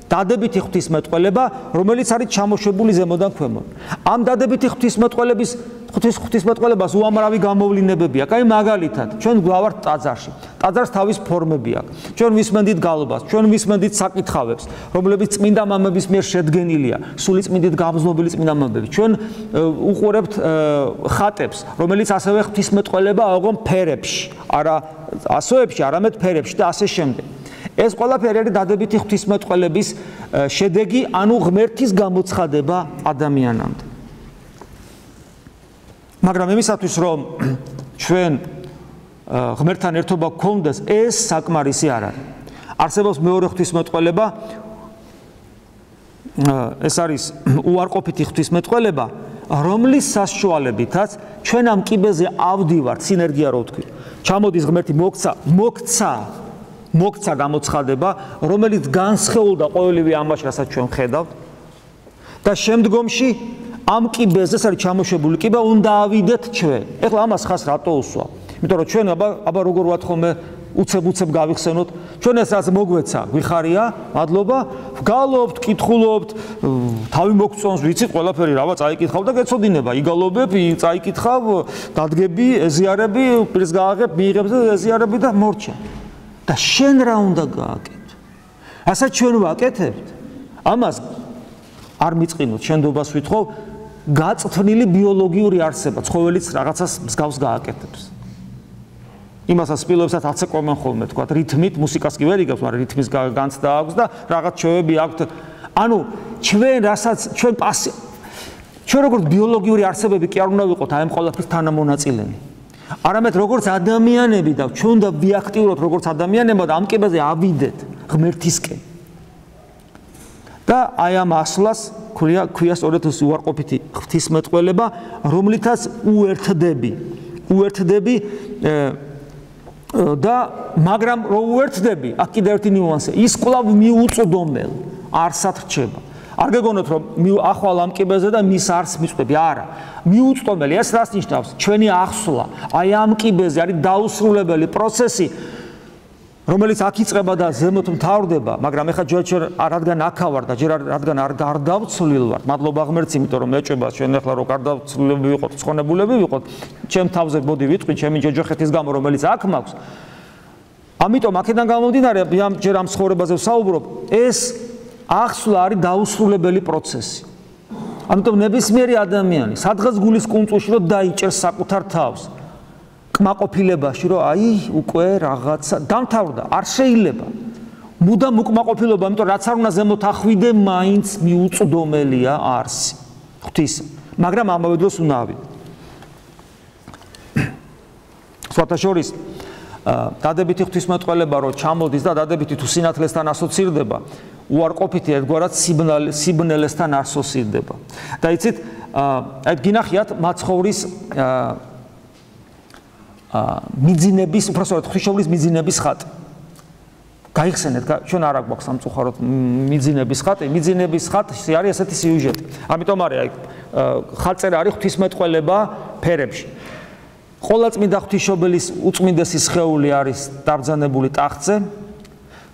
დადებითი ღვთისმეტყველება, რომელიც არის ჩამოშვებული ზემოდან ქვემოთ. ამ დადებითი ღვთისმეტყველებას უამრავი გამოვლინებები აქვს. აი მაგალითად, ჩვენ გვავართ ტაძარში. ტაძარს თავის ფორმები აქვს. ჩვენ ვისმენდით გალობას, ჩვენ ვისმენდით საკითხავებს, რომლებიც წმინდა მამების მიერ შედგენილია, სულიწმინდით გამზნობილი წმინდა მამები. ჩვენ უყურებთ ხატებს, რომელიც ასევე ღვთისმეტყველება აღვღო ფერებში, არა ასოებში, არამედ ფერებში და ასე შემდეგ. ეს ყველაფერი არის დადებითი ღვთისმეტყველების შედეგი, ანუ ღმერთის გამოცხადება ადამიანამდე. მაგრამ იმისათვის, რომ ჩვენ ღმერთთან ერთობა გქონდეს, ეს საკმარისი არ არის. არსებობს მეორე ღვთისმეტყველება, ეს არის უარყოფითი ღვთისმეტყველება, რომლის საშუალებითაც ჩვენ ამ კიბეზე ავდივართ, სინერგია რო ვთქვი. ჩამოდის ღმერთი მოგცა გამოცხადება, რომელიც განსხეულდა ყოველივე ამაში, რასაც ჩვენ ხედავთ და შემდგომში ამ კიბეზე, ეს არის ჩამოშვებული კიბე, უნდა ავიდეთ ჩვენ. ეხლა ამას ხას რატო უსვა? იმიტომ რომ ჩვენ აბა როგორ ვართ ხოლმე უცებ გავიხსენოთ, ჩვენ ეს რაც მოგვეცა, გვიხარია, მადლობა, გალობთ, კითხულობთ, თავი მოგწონს, ვიცით ყველაფერი რავა წაიკითხავ და გეცოდინება, იგალობებ, წაიკითხავ, დადგები, ეზიარები, პირს გააღებ, მიიღებ და ეზიარები და მორჩა. და შენ რა უნდა გააკეთო? რასაც ჩვენ ვაკეთებთ, ამას არ მიწყინოთ, შენდობას ვითხოვ, გაწთვნილი ბიოლოგიური არსება, ცხოველიც რაღაცას მსგავს გააკეთებს. იმასაც სპილოებსაც აცეკვებენ ხოლმე, თქვა, რითმით, მუსიკას კი ვერ იგებს, მაგრამ რითმის განცდა აქვს და რაღაც ჩვევები აქვთ. ანუ ჩვენ როგორც ბიოლოგიური არსებები კი არ უნდა ვიყოთ აი ამ ყველაფრის თანამონაწილენი. არამედ როგორც ადამიანები და ჩვენ უნდა ვიაქტიუროთ როგორც ადამიანებად ამ კიბეზე ავიდეთ ღმერთისკენ. და აი ამ ასლას ქვია სწორედ ეს უარყოფითი ღვთისმეტყველება, რომლითაც უერთდები და მაგრამ რო უერთდები, აქ კიდევ ერთი ნიუანსი, ის კვლავ მიუწვდომელ არსად რჩება. არ გეგონოთ რომ ახვალ ამ კიბეზე და მის არს მიწვდები, არა. მიუწვდომელი, ეს რას ნიშნავს? ჩვენი ახსვლა აი ამ კიბეზე არის დაუსრულებელი პროცესი, რომელიც აქ იწყება და ზემოთ მთავრდება, მაგრამ ეხლა ჩვენ რადგან აქ ვარ და რადგან არ გარდავცვლილ ვარ, მადლობა ღმერთს, იმიტომ რომ მეჭება ჩვენ ეხლა რო გარდავცვლილები ვიყოთ, ცხონებულები ვიყოთ, ჩემ თავზე ბოდი ვიტყვი, ჩემი ჯოჯოხეთის გამო, რომელიც აქ მაქვს. ამიტომ აქედან გამომდინარე, ჯერ ამ ცხოვრებაზე ვსაუბრობ, ეს ახსვლა არის დაუსრულებელი პროცესი. ამიტომ ნებისმიერი ადამიანი, სადღაც გულის კუნწულში რომ დაიჭერს საკუთარ თავს, კმაყოფილებაში, რომ აი უკვე რაღაცა დამთავრდა, არ შეიძლება. მუდამ უკმაყოფილება, იმიტომ რაც არ უნდა ზემოთ ახვიდე, მაინც მიუწვდომელია არსი ღვთისა. მაგრამ ამავე დროს უნდა ავიდე. სხვათა შორის, დადებითი ღვთისმეტყველება რო ჩამოდის და დადებითი თუ სინათლესთან ასოცირდება, უარყოფითი ერთგვარად სიბნელესთან ასოცირდება. და იცით, აი გინახიათ მაცხოვრის მიძინების, უბრალოდ ღვთისმშობლის მიძინების ხატი. გაიხსენეთ, ჩვენ არ აქვს სამწუხაროდ მიძინების ხატი, მიძინების ხატში არის ესეთი სიუჟეტი. ამიტომ არის აი ხალწერა არის ღვთისმეტყველება ფერებში. ყოვლადწმინდა ღვთისმშობლის უწმინდესი სხეული არის დაბრძანებული ტახტზე,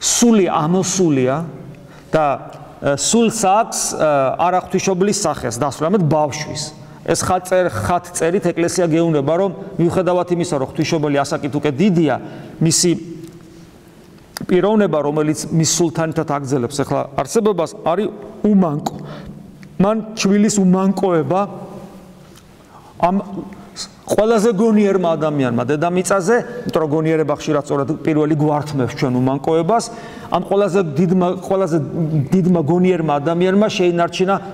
სული ამოსულია და სულს აქვს არა ღვთისმშობლის სახეს დასვლა, არამედ ბავშვის. ეს ხატწერით ეკლესია გეუბნება, რომ მიუხედავად იმისა, რომ ღვთისმშობელი ასაკით უკვე დიდია, მისი პიროვნება, რომელიც მის სულთანთან აგრძელებს ახლა არსებობას, არის უმანკო. მან ჩვილის უმანკოება ამ ყველაზე გონიერმა ადამიანმა დედამიწაზე, იმიტომ რომ გონიერება ხშირად სწორედ პირველი გვართმევს ჩვენ უმანკოებას, ამ ყველაზე დიდმა გონიერმა ადამიანმა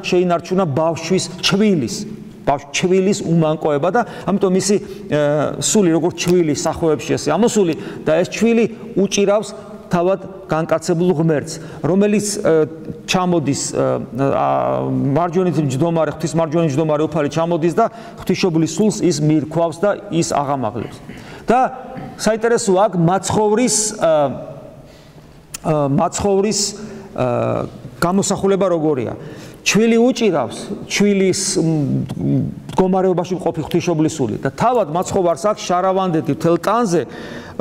შეინარჩუნა ბავშვის ჩვილის უმანკოება და ამიტომ მისი სული როგორც ჩვილი სახოვებში ესე ამოსული და ეს ჩვილი უჭირავს თავად განკაცებულ ღმერთს, რომელიც ჩამოდის მარჯვენით მჯდომარე, ღვთის მარჯვენით მჯდომარე უფალი ჩამოდის და ღვთისმშობლის სულს ის მიირქვავს და ის აღამაღლებს. და საინტერესოა აქ მაცხოვრის გამოსახულება როგორია. ჩვილი უჭირავს, მდგომარეობაში მყოფი ღვთისმშობლის სული და თავად მაცხოვარს აქვს შარავანდეთი მთელ ტანზე,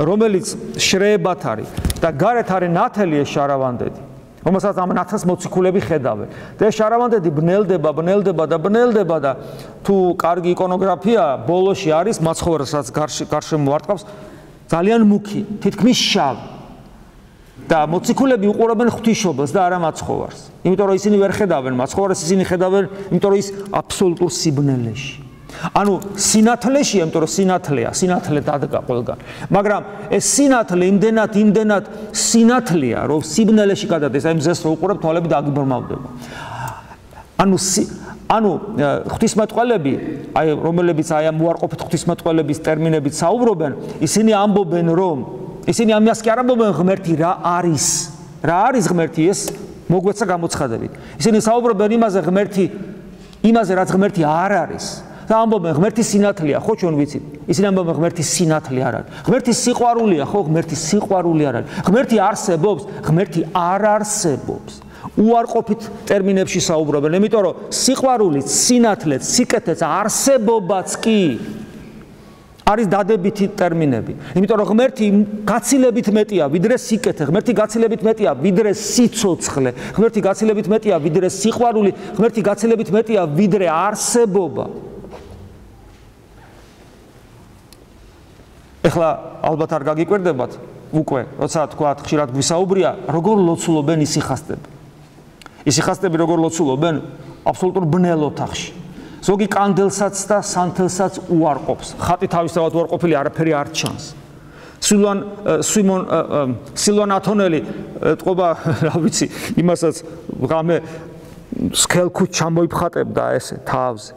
რომელიც შრეებად არის და გარეთ არის ნათელი ეს შარავანდეთი, რომელსაც ამ ნათელს მოციქულები ხედავენ. და ეს შარავანდეთი ბნელდება და თუ კარგი იკონოგრაფია ბოლოში არის მაცხოვარს, რაც გარშემო არტყავს, ძალიან მუქი, თითქმის შავი. და მოციქულები უყურებენ ღვთისმშობელს და არა მაცხოვარს. იმიტომ რომ ისინი ვერ ხედავენ მაცხოვარს, ისინი ხედავენ, იმიტომ რომ ის აბსოლუტურ სიბნელეში. ანუ სინათლეშია, იმიტომ რომ სინათლე დადგა ყველგან. მაგრამ ეს სინათლე იმდენად სინათლეა, რომ სიბნელეში გადადეს, აი მზეს რო უყურებ, თვალები დაგიბრმავდება. ანუ ღვთისმეტყველები, აი რომლებიც აი ამ უარყოფით ღვთისმეტყველების ტერმინებით საუბრობენ, ისინი ამბობენ, რომ ისინი ამას კი არ ამბობენ ღმერთი რა არის ღმერთი, ეს მოგვეცა გამოცხადებით. ისინი საუბრობენ იმაზე რაც ღმერთი არ არის. და ამბობენ ღმერთი სინათლეა, ხო ჩვენ ვიცით. ისინი ამბობენ ღმერთი სინათლე არ არის. ღმერთი სიყვარულია, ხო ღმერთი სიყვარული არ არის. ღმერთი არსებობს, ღმერთი არ არსებობს. უარყოფით ტერმინებში საუბრობენ, იმიტომ რომ სიყვარულიც, სინათლეც, სიკეთეც, არსებობაც კი არის დადებითი ტერმინები. იმიტომ რომ ღმერთი გაცილებით მეტია ვიდრე სიკეთე, ღმერთი გაცილებით მეტია ვიდრე სიცოცხლე, ღმერთი გაცილებით მეტია ვიდრე სიყვარული, ღმერთი გაცილებით მეტია ვიდრე არსებობა. ეხლა ალბათ არ გაგიკვირდებათ უკვე, როცა თქვათ ხშირად გვისაუბრია, როგორ ლოცულობენ ისიხასტები. ისიხასტები როგორ ლოცულობენ? აბსოლუტურ ბნელ ოთახში. ზოგი კანდელსაც და სანთელსაც უარყოფს. ხატი თავისთავად უარყოფილი, არაფერი არ ჩანს. სილვან ათონელი ტყობა, რა ვიცი, იმასაც ღამე სქელქუს ჩამოიფხატებდა ესე თავზე.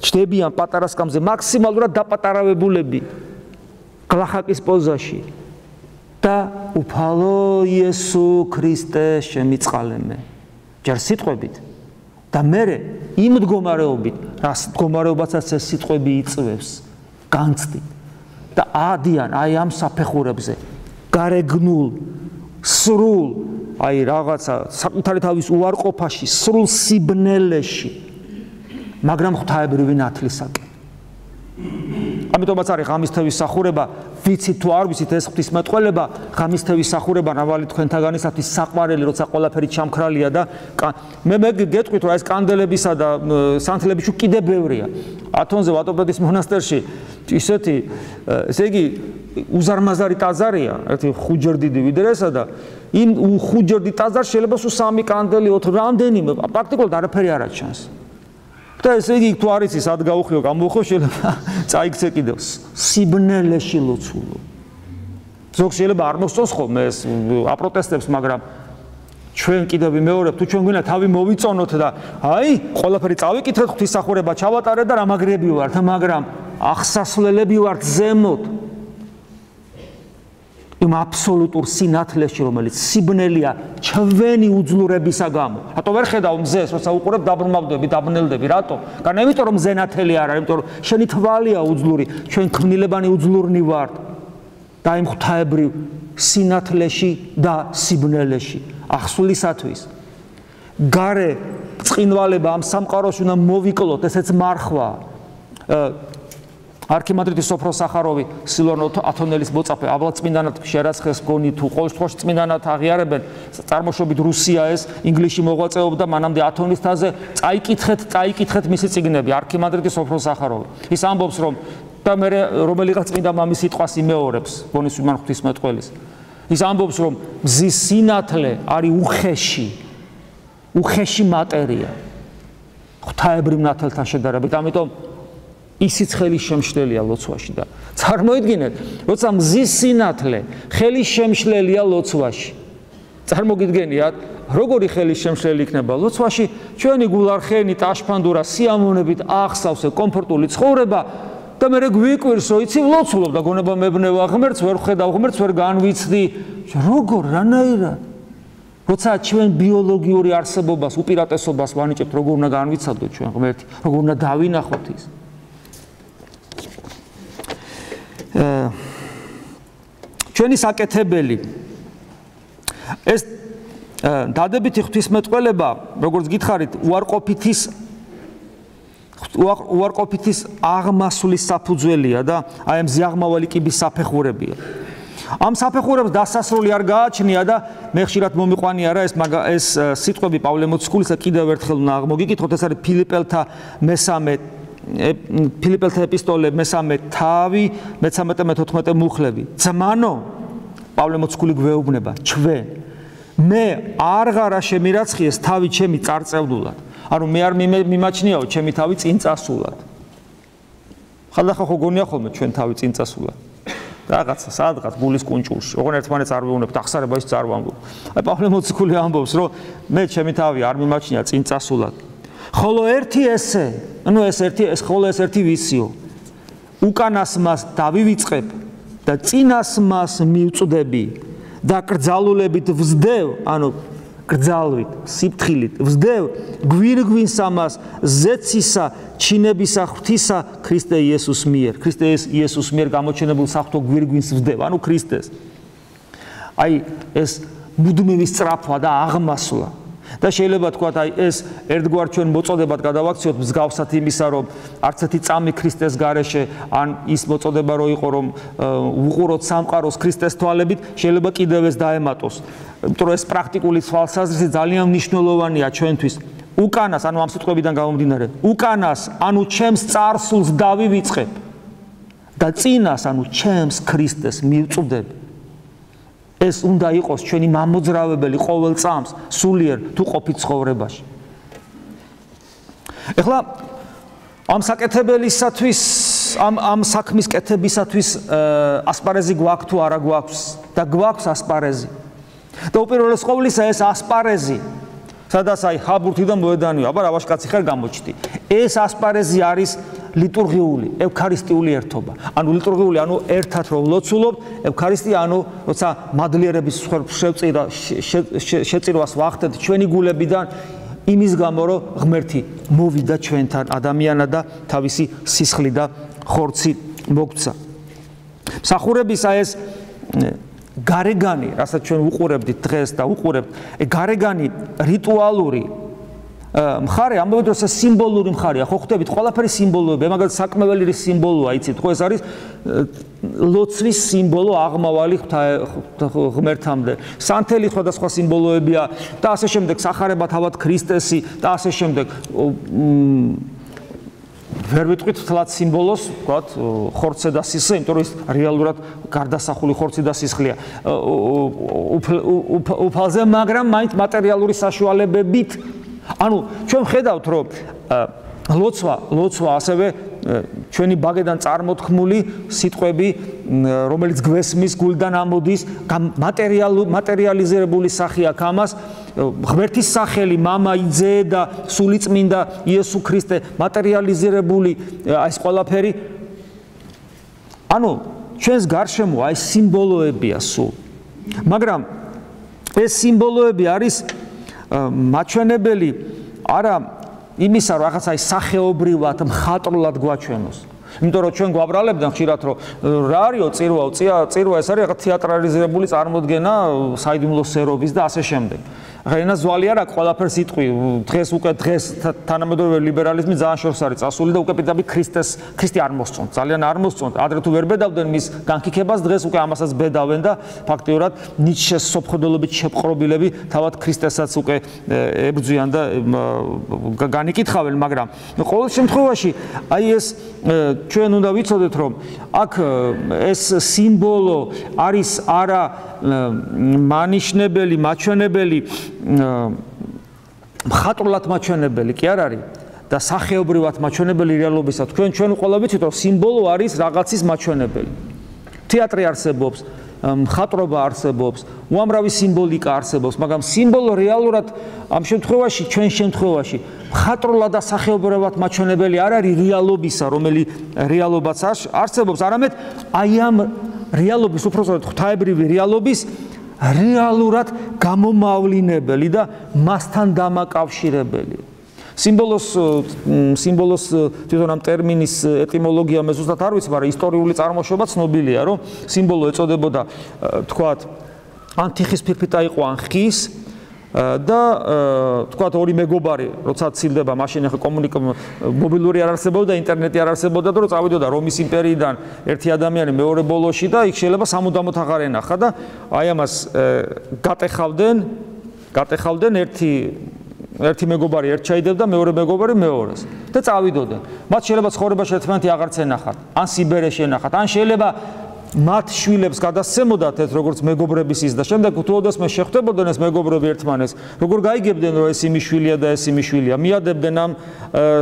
ჩდებიან პატარა სკამზე, მაქსიმალურად დაპატარავებულები. გლახაკის პოზაში და უფალო იესო ქრისტე შემიწყალემე. ჯერ სიტყვებით და მერე იმ მდგომარეობით, რას მდგომარეობაცაც ეს სიტყვები იწვევს, განცდით და ადიან აი ამ საფეხურებზე, გარეგნულ, სრულ, აი რაღაცა საკუთარი თავის უარყოფაში, სრულ სიბნელეში, მაგრამ ღვთაებრივი ნათლისაკენ. ამიტომაც არის ღამისთევის სახურება, ვიცით თუ არ ვიცით, ეს ღვთისმეტყველება, ღამისთევის სახურება ნავალი თქვენთაგანისათვის საყვარელი, როცა ყველაფერი ჩამქრალია და მე გეტყვით, რომ ეს კანდელებისა და სანთლების შუ კიდე ბევრია. ათონზე ვატოპედის მონასტერში ისეთი, ესე იგი, უზარმაზარი ტაძარია, ერთი ხუჯერდიდი ვიდრე ესა და იმ ხუჯერდიდ ტაძარში შეიძლება სულ 3 კანდელი, 4 რამდენიმე, პრაქტიკულად არაფერი არ აჩანს. და ესე იგი თუ არის ის სად გაუხიო, გამოუხო შეიძლება წაიქცე კიდევ სიბნელეში ლოცულობ. ზოგ შეიძლება არ მოსწონს ხოლმე ეს აპროტესტებს, მაგრამ ჩვენ კიდევ ვიმეორებ, თუ ჩვენ გვინდა თავი მოვიწონოთ და აი ყველაფერი წავიკითხეთ, ღვთისმსახურება ჩავატარეთ და რამაგრები ვართ, მაგრამ აღსასვლელები ვართ ზემოთ. იმ აბსოლუტურ სინათლეში, რომელიც სიბნელია ჩვენი უძლურებისა გამო. რატო ვერ ხედავ მზეს, როცა უყურებ დაბრმავდები, დაბნელდები, რატო? განა იმიტომ რომ მზე ნათელი არ არის, იმიტომ რომ შენი თვალია უძლური, ჩვენ ქმნილებანი უძლურნი ვართ. და იმ ღვთაებრივ სინათლეში და სიბნელეში აღსვლისათვის გარე წყინვალება ამ სამყაროში უნდა მოვიკლოთ, ესეც მარხვა. არქიმანდრიტი სოფრო სახაროვი, სილვან ათონელის მოწაფე, აბლაწმინდანად შერაცხეს გონი თუ ყოველ შემთხვევაში წმინდანად აღიარებენ, წარმოშობით რუსია ეს, ინგლისში მოღვაწეობდა, მანამდე ათონის თაზე, წაიკითხეთ მისი წიგნები, არქიმანდრიტი სოფრო სახაროვი. ის ამბობს, რომ და მე რომელიღაც წმინდა მამის სიტყვას იმეორებს, გონის იმან ღვთისმეტყველის. ის ამბობს, რომ მზის სინათლე არის უხეში მატერია. ღვთაებრივ ნათელთან შედარებით, ამიტომ ისიც ხელის შემშლელია ლოცვაში და წარმოიდგინეთ, როცა მზის სინათლე ხელის შემშლელია ლოცვაში. წარმოგიდგენიათ, როგორი ხელის შემშლელი იქნება ლოცვაში, ჩვენი გულარხენი, ტაშფანდურა, სიამოვნებით ახსავსე კომფორტული ცხოვრება და მე გვიკვირს, რომ იცი ლოცულობ და გონება მებნევა ღმერთს, ვერ ხედავ ღმერთს, ვერ განვიცდი. როგორ რანაირად? როცა ჩვენ ბიოლოგიური არსებობას, უპირატესობას ვანიჭებთ, როგორ უნდა განვიცადოთ ჩვენ ღმერთი, როგორ უნდა დავინახოთ ის. ჩვენი საკეთებელი ეს დადებითი ღვთისმეტყველება, როგორც გითხარით, უარყოფითის უარყოფითის აღმასვლის საფუძველია და აი ამ ზიაღმავალი კიბის საფეხურებია. ამ საფეხურებს დასასრული არ გააჩნია და მე ხშირად მომიყვანია რა ეს სიტყვები პავლე მოციქულისა კიდევ ერთხელ უნდა აღმოგიკითხოთ. ეს არის ფილიპელთა ეპისტოლე მესამე თავი 13-14 მუხლები. ძმანო, პავლე მოციქული გვეუბნება ჩვენ მე არღარა შემირაცხიეს თავი ჩემი წარწევდულად. ანუ მე არ მიმაჩნიაო ჩემი თავი წინ წასულად. ხალხა ხო გონია ხოლმე ჩვენ თავი წინ წასულად. რაღაცა სადღაც გულის კუნჭულში. ოღონდ ერთმანეთს არ ვეუბნებთ ახსარება ის წარვამბობ. აი პავლე მოციქული ამბობს რომ მე ჩემი თავი არ მიმაჩნია წინ წასულად. ხოლო ერთი ესე, ხოლო ეს ერთი ვისიო. უკანას მას დავივიწყებ და წინას მას მივწვდები და კრძალულებით ვსდევ, ანუ კრძალვით, სიფთხილით ვსდევ გვირგვინსა მას ზეცისა, ჩინებისა, ღვთისა ქრისტე იესოს მიერ. ქრისტე იესოს მიერ გამოჩენებულ საღვთო გვირგვინს ვსდევ, ანუ ქრისტეს. აი ეს მუდმივი სწრაფვა და აღმასვლა. და შეიძლება თქვათ აი ეს ერთგვარ ჩვენ მოწოდებად გადავაქციოთ მსგავსად იმისა რომ არც ერთი წამი ქრისტეს გარეშე ან ის მოწოდება რო იყო რომ უყუროთ სამყაროს ქრისტეს თვალებით შეიძლება კიდევ ეს დაემატოს. იმიტომ რომ ეს პრაქტიკული თვალსაზრისით ძალიან მნიშვნელოვანია ჩვენთვის. უკანას ანუ ამ სიტყვებიდან გამომდინარე უკანას ანუ ჩემს წარსულს დავივიწყებ და წინას ანუ ჩემს ქრისტეს მივწვდები. ეს უნდა იყოს ჩვენი მამოძრავებელი ყოველ წამს სულიერ თუ ყოფით ცხოვრებაში. ეხლა ამ საკეთებელისათვის ამ საქმის კეთებისათვის ასპარეზი გვაქვს თუ არა გვაქვს და გვაქვს ასპარეზი. და უპირველეს ყოვლისა ეს ასპარეზი სადაც აი ხაბურთიდან მოედანია, აბა რავაშკაცი ხარ გამოჩდი. ეს ასპარეზი არის ლიტურგიული, ევქარისტიული ერთობა. ანუ ლიტურგიული, ანუ ერთად რომ ლოცულობთ, ევქარისტია, ანუ როცა მადლიერების შეწირვას ვახდეთ ჩვენი გულებიდან იმის გამო, რომ ღმერთი მოვიდა ჩვენთან ადამიანად და თავისი სისხლი და ხორცი მოგცა. მსახურებისა ეს გარეგანი, რასაც ჩვენ უყურებდით დღეს და უყურებთ, გარეგანი რიტუალური მხარე ამავე დროს სიმბოლური მხარეა. ხო ხვდებით, ყველაფერი სიმბოლოებია, მაგალითად საკმეველი სიმბოლოა, იცით, ხო ეს არის ლოცვის სიმბოლო აღმავალი ღმერთამდე. სანთელი სხვადასხვა სიმბოლოებია და ასე შემდეგ, სახარება თავად ქრისტესი და ასე შემდეგ. ვერ ვიტყვით თლად სიმბოლოს, ვთქვათ, ხორცე და სისხლი, იმიტომ რომ ის რეალურად გარდასახული ხორცი და სისხლია. უფალზე, მაგრამ მაინც მატერიალური საშუალებებით. ანუ ჩვენ ხედავთ, რომ ლოცვა ასევე ჩვენი ბაგედან წარმოთქმული სიტყვები, რომელიც გვესმის, გულიდან ამოდის, მატერიალიზებული სახე აქვს ამას. ღმერთის სახელი, მამა, იძე და სულიწმინდა იესო ქრისტე მატერიალიზებული ეს ყველაფერი. ანუ ჩვენს გარშემო აი სიმბოლოებია სულ. მაგრამ ეს სიმბოლოები არის მაჩვენებელი არა იმისა, რომ რაღაცა სახეობრივად, მხატვრულად გვაჩვენოს. იმიტომ რომ ჩვენ გვაბრალებდნენ ხშირად, რომ რა არისო წირვა ეს არის რაღაც თეატრალიზებული წარმოდგენა საიდუმლო სერობის და ასე შემდეგ. ხა ზვალი არ აქვს ყველაფერს იტყვი, დღეს თანამედროვე ლიბერალიზმი ძალიან შორს არის წასული და უკვე პირდაპირ ქრისტე არ მოსწონთ, ძალიან არ მოსწონთ. ადრე თუ ვერ ბედავდნენ მის განკიქებას, დღეს უკვე ამასაც ბედავენ და ფაქტიურად ნიცშეს სოფხდელობით შეპყრობილები თავად ქრისტესაც უკვე ებრძვიან და განიკითხავენ, მაგრამ ყოველ შემთხვევაში აი ეს ჩვენ უნდა ვიცოდეთ, რომ აქ ეს სიმბოლო არის არა მანიშნებელი, მაჩვენებელი, მხატვრულად მაჩვენებელი კი არ არის და სახეობრივად მაჩვენებელი რეალობისა. ჩვენ ყველა ვიცით, რომ სიმბოლო არის რაღაცის მაჩვენებელი. თეატრი არსებობს, მხატვრობა არსებობს, უამრავი სიმბოლიკა არსებობს, მაგრამ სიმბოლო რეალურად ამ შემთხვევაში, ჩვენ შემთხვევაში მხატვრულად და სახეობრივად მაჩვენებელი არ არის რეალობისა, რომელიც რეალობაც არსებობს, არამედ აი ამ რეალობის, უпростоრად ღვთაებრივი რეალობის რეალურად გამომავლინებელი და მასთან დამაკავშირებელი. სიმბოლოს თვითონ ამ ტერმინის ეტიმოლოგია მე ზუსტად არ ვიცი, მაგრამ ისტორიული წარმოშობა ცნობილია, რომ სიმბოლო ეწოდებოდა, თქვათ, ან თიხის ფირფიტა იყო, ან ხის, და თქვათ ორი მეგობარი, როცა ცილდება, მაშინ ახლა მობილური არ არსებობდა, ინტერნეტი არ არსებობდა და რო წავიდოდა რომის იმპერიიდან ერთი ადამიანი მეორე ბოლოში და იქ შეიძლება სამუდამოდ აღარ ენახა და აი ამას გატეხავდნენ ერთი მეგობარი ერთ ჩაიდებდა, მეორე მეგობარი მეორეს და წავიდოდნენ. მათ შეიძლება ცხოვრებაში ერთმანეთი აღარც ენახათ, ან სიბერეში ენახათ, ან შეიძლება მათ შვილებს გადასცემოდათ ეს როგორც მეგობრების ის და შემდეგ უთუოდესმე შეხვდებოდნენ ეს მეგობრები ერთმანეს როგორ გაიგებდნენ რომ ეს იმის შვილია და ეს იმის შვილია მიადებდნენ ამ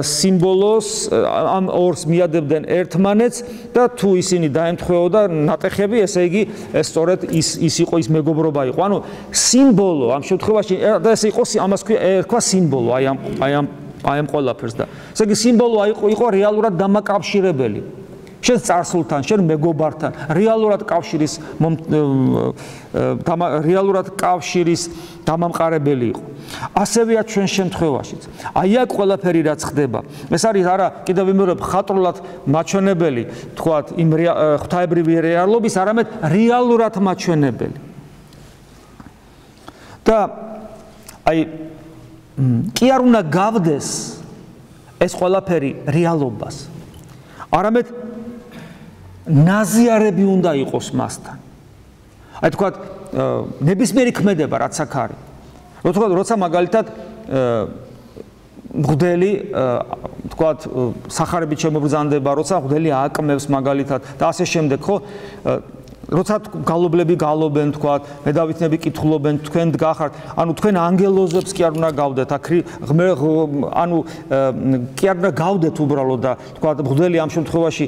სიმბოლოს ამ ორს მიადებდნენ ერთმანეთს და თუ ისინი დაემთხვეოდა ნატეხები ესე იგი ეს სწორედ ის იყო ის მეგობრობა იყო ანუ სიმბოლო ამ შემთხვევაში და ეს იყო ამას თქვა სიმბოლო აი ამ ყველაფერს და ესე იგი სიმბოლო იყო რეალურად დამაკავშირებელი შენ წარსულთან, შენ მეგობართან, რეალურად კავშირის დამამყარებელი იყო. ასევეა ჩვენ შემთხვევაშიც. აი აქ ყველაფერი რაც ხდება. ეს არის არა კიდევ ვიმეორებ ხატრულად მაჩვენებელი, თქვათ, იმ ღვთაებრივი რეალობის, არამედ რეალურად მაჩვენებელი. და აი კი არ უნდა გავდეს ეს ყველაფერი რეალობას. არამედ ნაზიარები უნდა იყოს მასთან. აი თქვათ, ნებისმიერი ქმედება რაც აქ არის. როცა მაგალითად მღვდელი თქვათ, სახარებით შემობრძანდება, როცა მღვდელი ააკმევს მაგალითად და ასე შემდეგ, ხო? როცა გალობლები გალობენ, თქვათ, მედავითნები კითხულობენ, თქვენ გახართ, ანუ თქვენ ანგელოზებს კი არ უნდა გავდეთ, ანუ კი არ უნდა გავდეთ უბრალოდ და თქვათ, მღვდელი ამ შემთხვევაში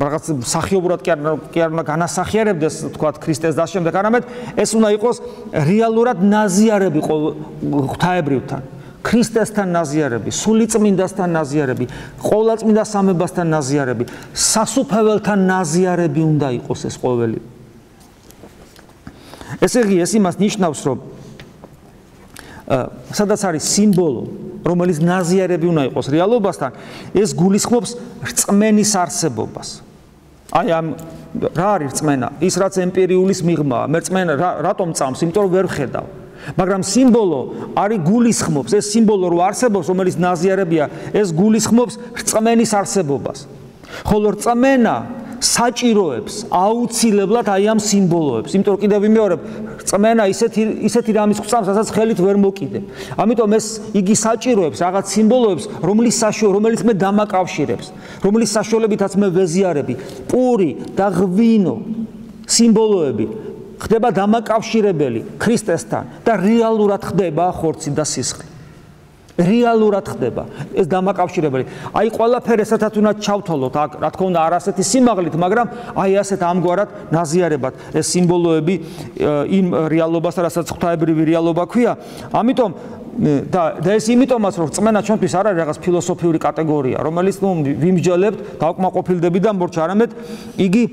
რაღაც სახიობურად კი არ უნდა განასახიერებდეს, თქვათ, ქრისტეს და შემდეგ, არამედ ეს უნდა იყოს რეალურად ნაზიარები ღვთაებრივთან. ქრისტესთან ნაზიარები, სულიწმინდასთან ნაზიარები, ყოვლადწმინდა სამებასთან ნაზიარები, სასუფეველთან ნაზიარები უნდა იყოს ეს ყოველი. ესე იგი, ეს იმას ნიშნავს, რომ სადაც არის სიმბოლო, რომელიც ნაზიარები უნდა იყოს რეალობასთან, ეს გულისხმობს რწმენის არსებობას. აი ამ რა არის რწმენა? ის რაც ემპირიულის მიღმაა, მე რწმენა რატომ წამს, იმიტომ რომ ვერ ვხედავ. მაგრამ სიმბოლო არის გულისხმობს, ეს სიმბოლო რო არსებობს, რომელიც ნაზიარებია, ეს გულისხმობს რწმენის არსებობას. ხოლო რწმენა საჭიროებს აუცილებლად აი ამ სიმბოლოებს, იმიტომ რომ კიდევ ვიმეორებ, რწმენა ისეთი რამის გვწამს, რასაც ხელით ვერ მოკიდებ. ამიტომ ეს იგი საჭიროებს რაღაც სიმბოლოებს, რომელიც მე დამაკავშირებს, რომლის საშუალებითაც მე ვეზიარები, პური და ღვინო სიმბოლოები ხდება დამაკავშირებელი ქრისტესთან და რეალურად ხდება ხორცი და სისხლი. რეალურად ხდება ეს დამაკავშირებელი. აი ყველაფერი ესეთაც უნდა ჩავთვალოთ, აქ რა თქმა უნდა არ ასეთი სიმაღლით, მაგრამ აი ასეთ ამგვარად ნაზიარებად ეს სიმბოლოები იმ რეალობასთან, რასაც ღვთაებრივი რეალობა ქვია. ამიტომ და ეს იმიტომაც რომ რწმენა ჩვენთვის არ არის რაღაც ფილოსოფიური კატეგორია, რომელიც ვიმსჯელებთ, დავკმაყოფილდები და მორჩა, არამედ იგი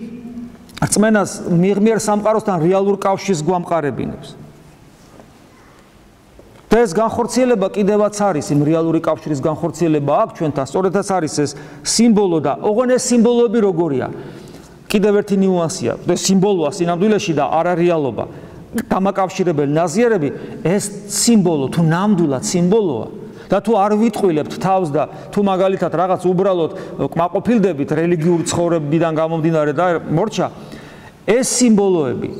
რწმენას მიღმიერ სამყაროსთან რეალურ კავშირს გვამყარებინებს. და ეს განხორციელება კიდევაც არის, იმ რეალური კავშირის განხორციელება აქვს ჩვენთან, სწორედაც არის ეს სიმბოლო და ოღონდ ეს სიმბოლოები როგორია? კიდევ ერთი ნიუანსია, ეს სიმბოლოა სინამდვილეში და არა რეალობა. დამაკავშირებელი ნაზიარები, ეს სიმბოლო თუ ნამდვილად სიმბოლოა და თუ არ ვიტყვილებთ თავს და თუ მაგალითად რაღაც უბრალოდ კმაყოფილდებით რელიგიური ცხოვრებიდან გამომდინარე და მორჩა, ეს სიმბოლოები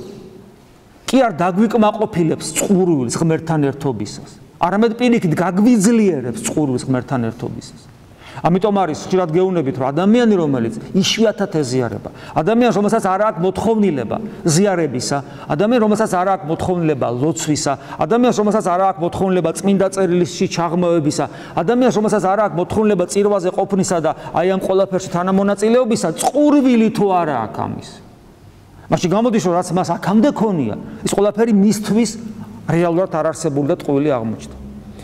კი არ დაგვიკმაყოფილებს წყურვილს ღმერთთან ერთობისას, არამედ პირიქით გაგვიძლიერებს წყურვილს ღმერთთან ერთობისას. ამიტომ არის ხშირად გეუბნებით, რომ ადამიანი, რომელიც იშვიათად ეზიარება, ადამიანს, რომელსაც არ აქვს მოთხოვნილება ზიარებისა, ადამიანს, რომელსაც არ აქვს მოთხოვნილება ლოცვისა, ადამიანს, რომელსაც არ აქვს მოთხოვნილება წმინდა წერილში ჩაღმავებისა, ადამიანს, რომელსაც არ აქვს მოთხოვნილება წირვაზე ყოფნისა და აი ამ ყველაფერში თანამონაწილეობისა, წყურვილი თუ არა აქვს ამის. მაშინ გამოდის, რომ რაც მას აქამდე ქონია, ის ყველაფერი მისთვის რეალურად არ არსებული და ტყუილი აღმოჩნდა.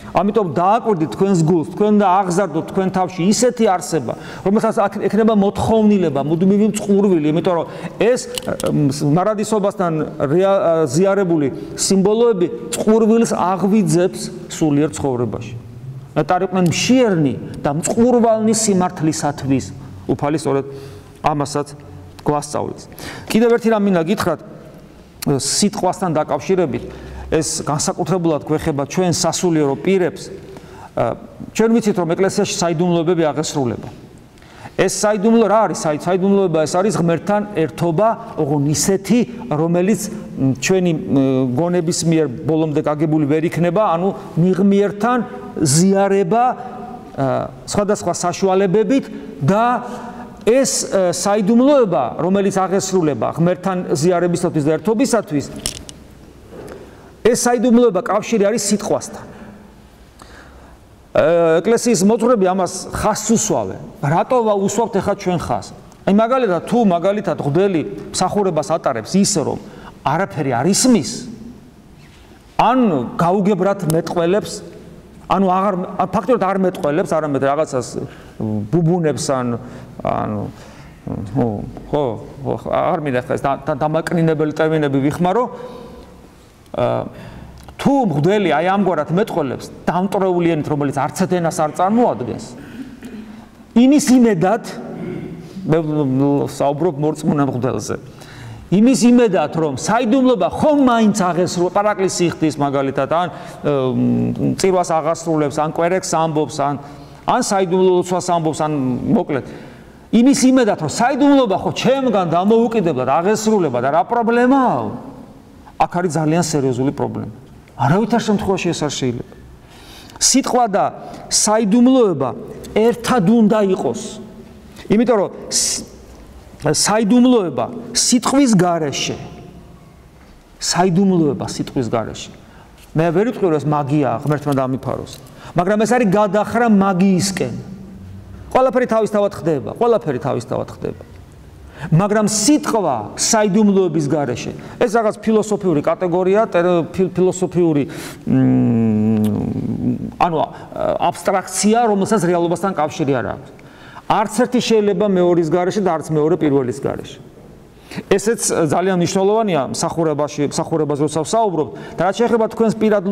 ამიტომ დააკვირდით თქვენს გულს, თქვენ და აღზარდოთ თქვენ თავში ისეთი არსება, რომელსაც ექნება მოთხოვნილება, მუდმივი წყურვილი, იმიტომ რომ ეს მარადისობასთან ზიარებული სიმბოლოები წყურვილს აღვიძებს სულიერ ცხოვრებაში. ეტარიყვნენ მშიერნი და მწყურვალნი სიმართლისათვის. უფალი სწორედ ამასაც გვასწავლის. კიდევ ერთი რამ მინდა გითხრათ სიტყვასთან დაკავშირებით. ეს განსაკუთრებულად გვეხება ჩვენ სასულიერო პირებს, ჩვენ ვიცით რომ ეკლესიაში საიდუმლოებები აღესრულება. ეს საიდუმლო რა არის? საიდუმლოება ეს არის ღმერთთან ერთობა, ოღონ ისეთი, რომელიც ჩვენი გონების მიერ ბოლომდე გაგებული ვერ იქნება, ანუ მიღმიერთან ზიარება სხვადასხვა საშუალებებით და ეს საიდუმლოება, რომელიც აღესრულება ღმერთთან ზიარებისათვის და ერთობისათვის, ეს საიდუმლოება კავშირი არის სიტყვასთან. ეკლესიის მოძღვრები ამას ხაზს უსვავენ. რატო უსვავთ ახლა ჩვენ ხაზს? აი მაგალითად თუ მაგალითად ღმრთელი მსახურებას ატარებს ისე რომ არაფერი არ ისმის, ან გაუგებრად მეტყველებს, ანუ ფაქტობრივად არ მეტყველებს, არამედ რაღაცას ბუბუნებს ანუ ხო არ მინდა ხა ეს დამაკნინებელი ტერმინები ვიხმარო. თუ მღვდელი აი ამგვარად მეტყველებს დამტრეული ენით, რომელიც არც ეთენას არ წარმოადგენს, იმის იმედად მე საუბრობ მორწმუნე მღვდელზე, იმის იმედად რომ საიდუმლოება ხომ მაინც აღესრულება, პარაკლისი იხდის მაგალითად, ან წირვას აღასრულებს, ან კვერექს ამბობს, ან საიდუმლოებას ამბობს, ან მოკლედ იმის იმედად რომ საიდუმლოება ხო ჩემგან დამოუკიდებლად აღესრულება და რა პრობლემაა? აქ არის ძალიან სერიოზული პრობლემა. არავითარ შემთხვევაში ეს არ შეიძლება. სიტყვა და საიდუმლოება ერთად უნდა იყოს. იმიტომ რომ საიდუმლოება სიტყვის გარეშე. საიდუმლოება სიტყვის გარეშე. მე ვერ ვიტყვი რომ ეს მაგიაა, ღმერთმა დამიფაროს. მაგრამ ეს არის გადახრა მაგიისკენ. ყველაფერი თავისთავად ხდება, ყველაფერი თავისთავად ხდება. მაგრამ სიტყვა საიდუმლოების გარეშე ეს რაღაც ფილოსოფიური კატეგორია, ფილოსოფიური ანუ აბსტრაქცია, რომელსაც რეალობასთან კავშირი არ აქვს. არც ერთი შეიძლება მეორის გარეშე და არც მეორე პირველის გარეშე. ესეც ძალიან მნიშვნელოვანია მსახურებას როცა ვსაუბრობ და რაც შეეხება თქვენს პირად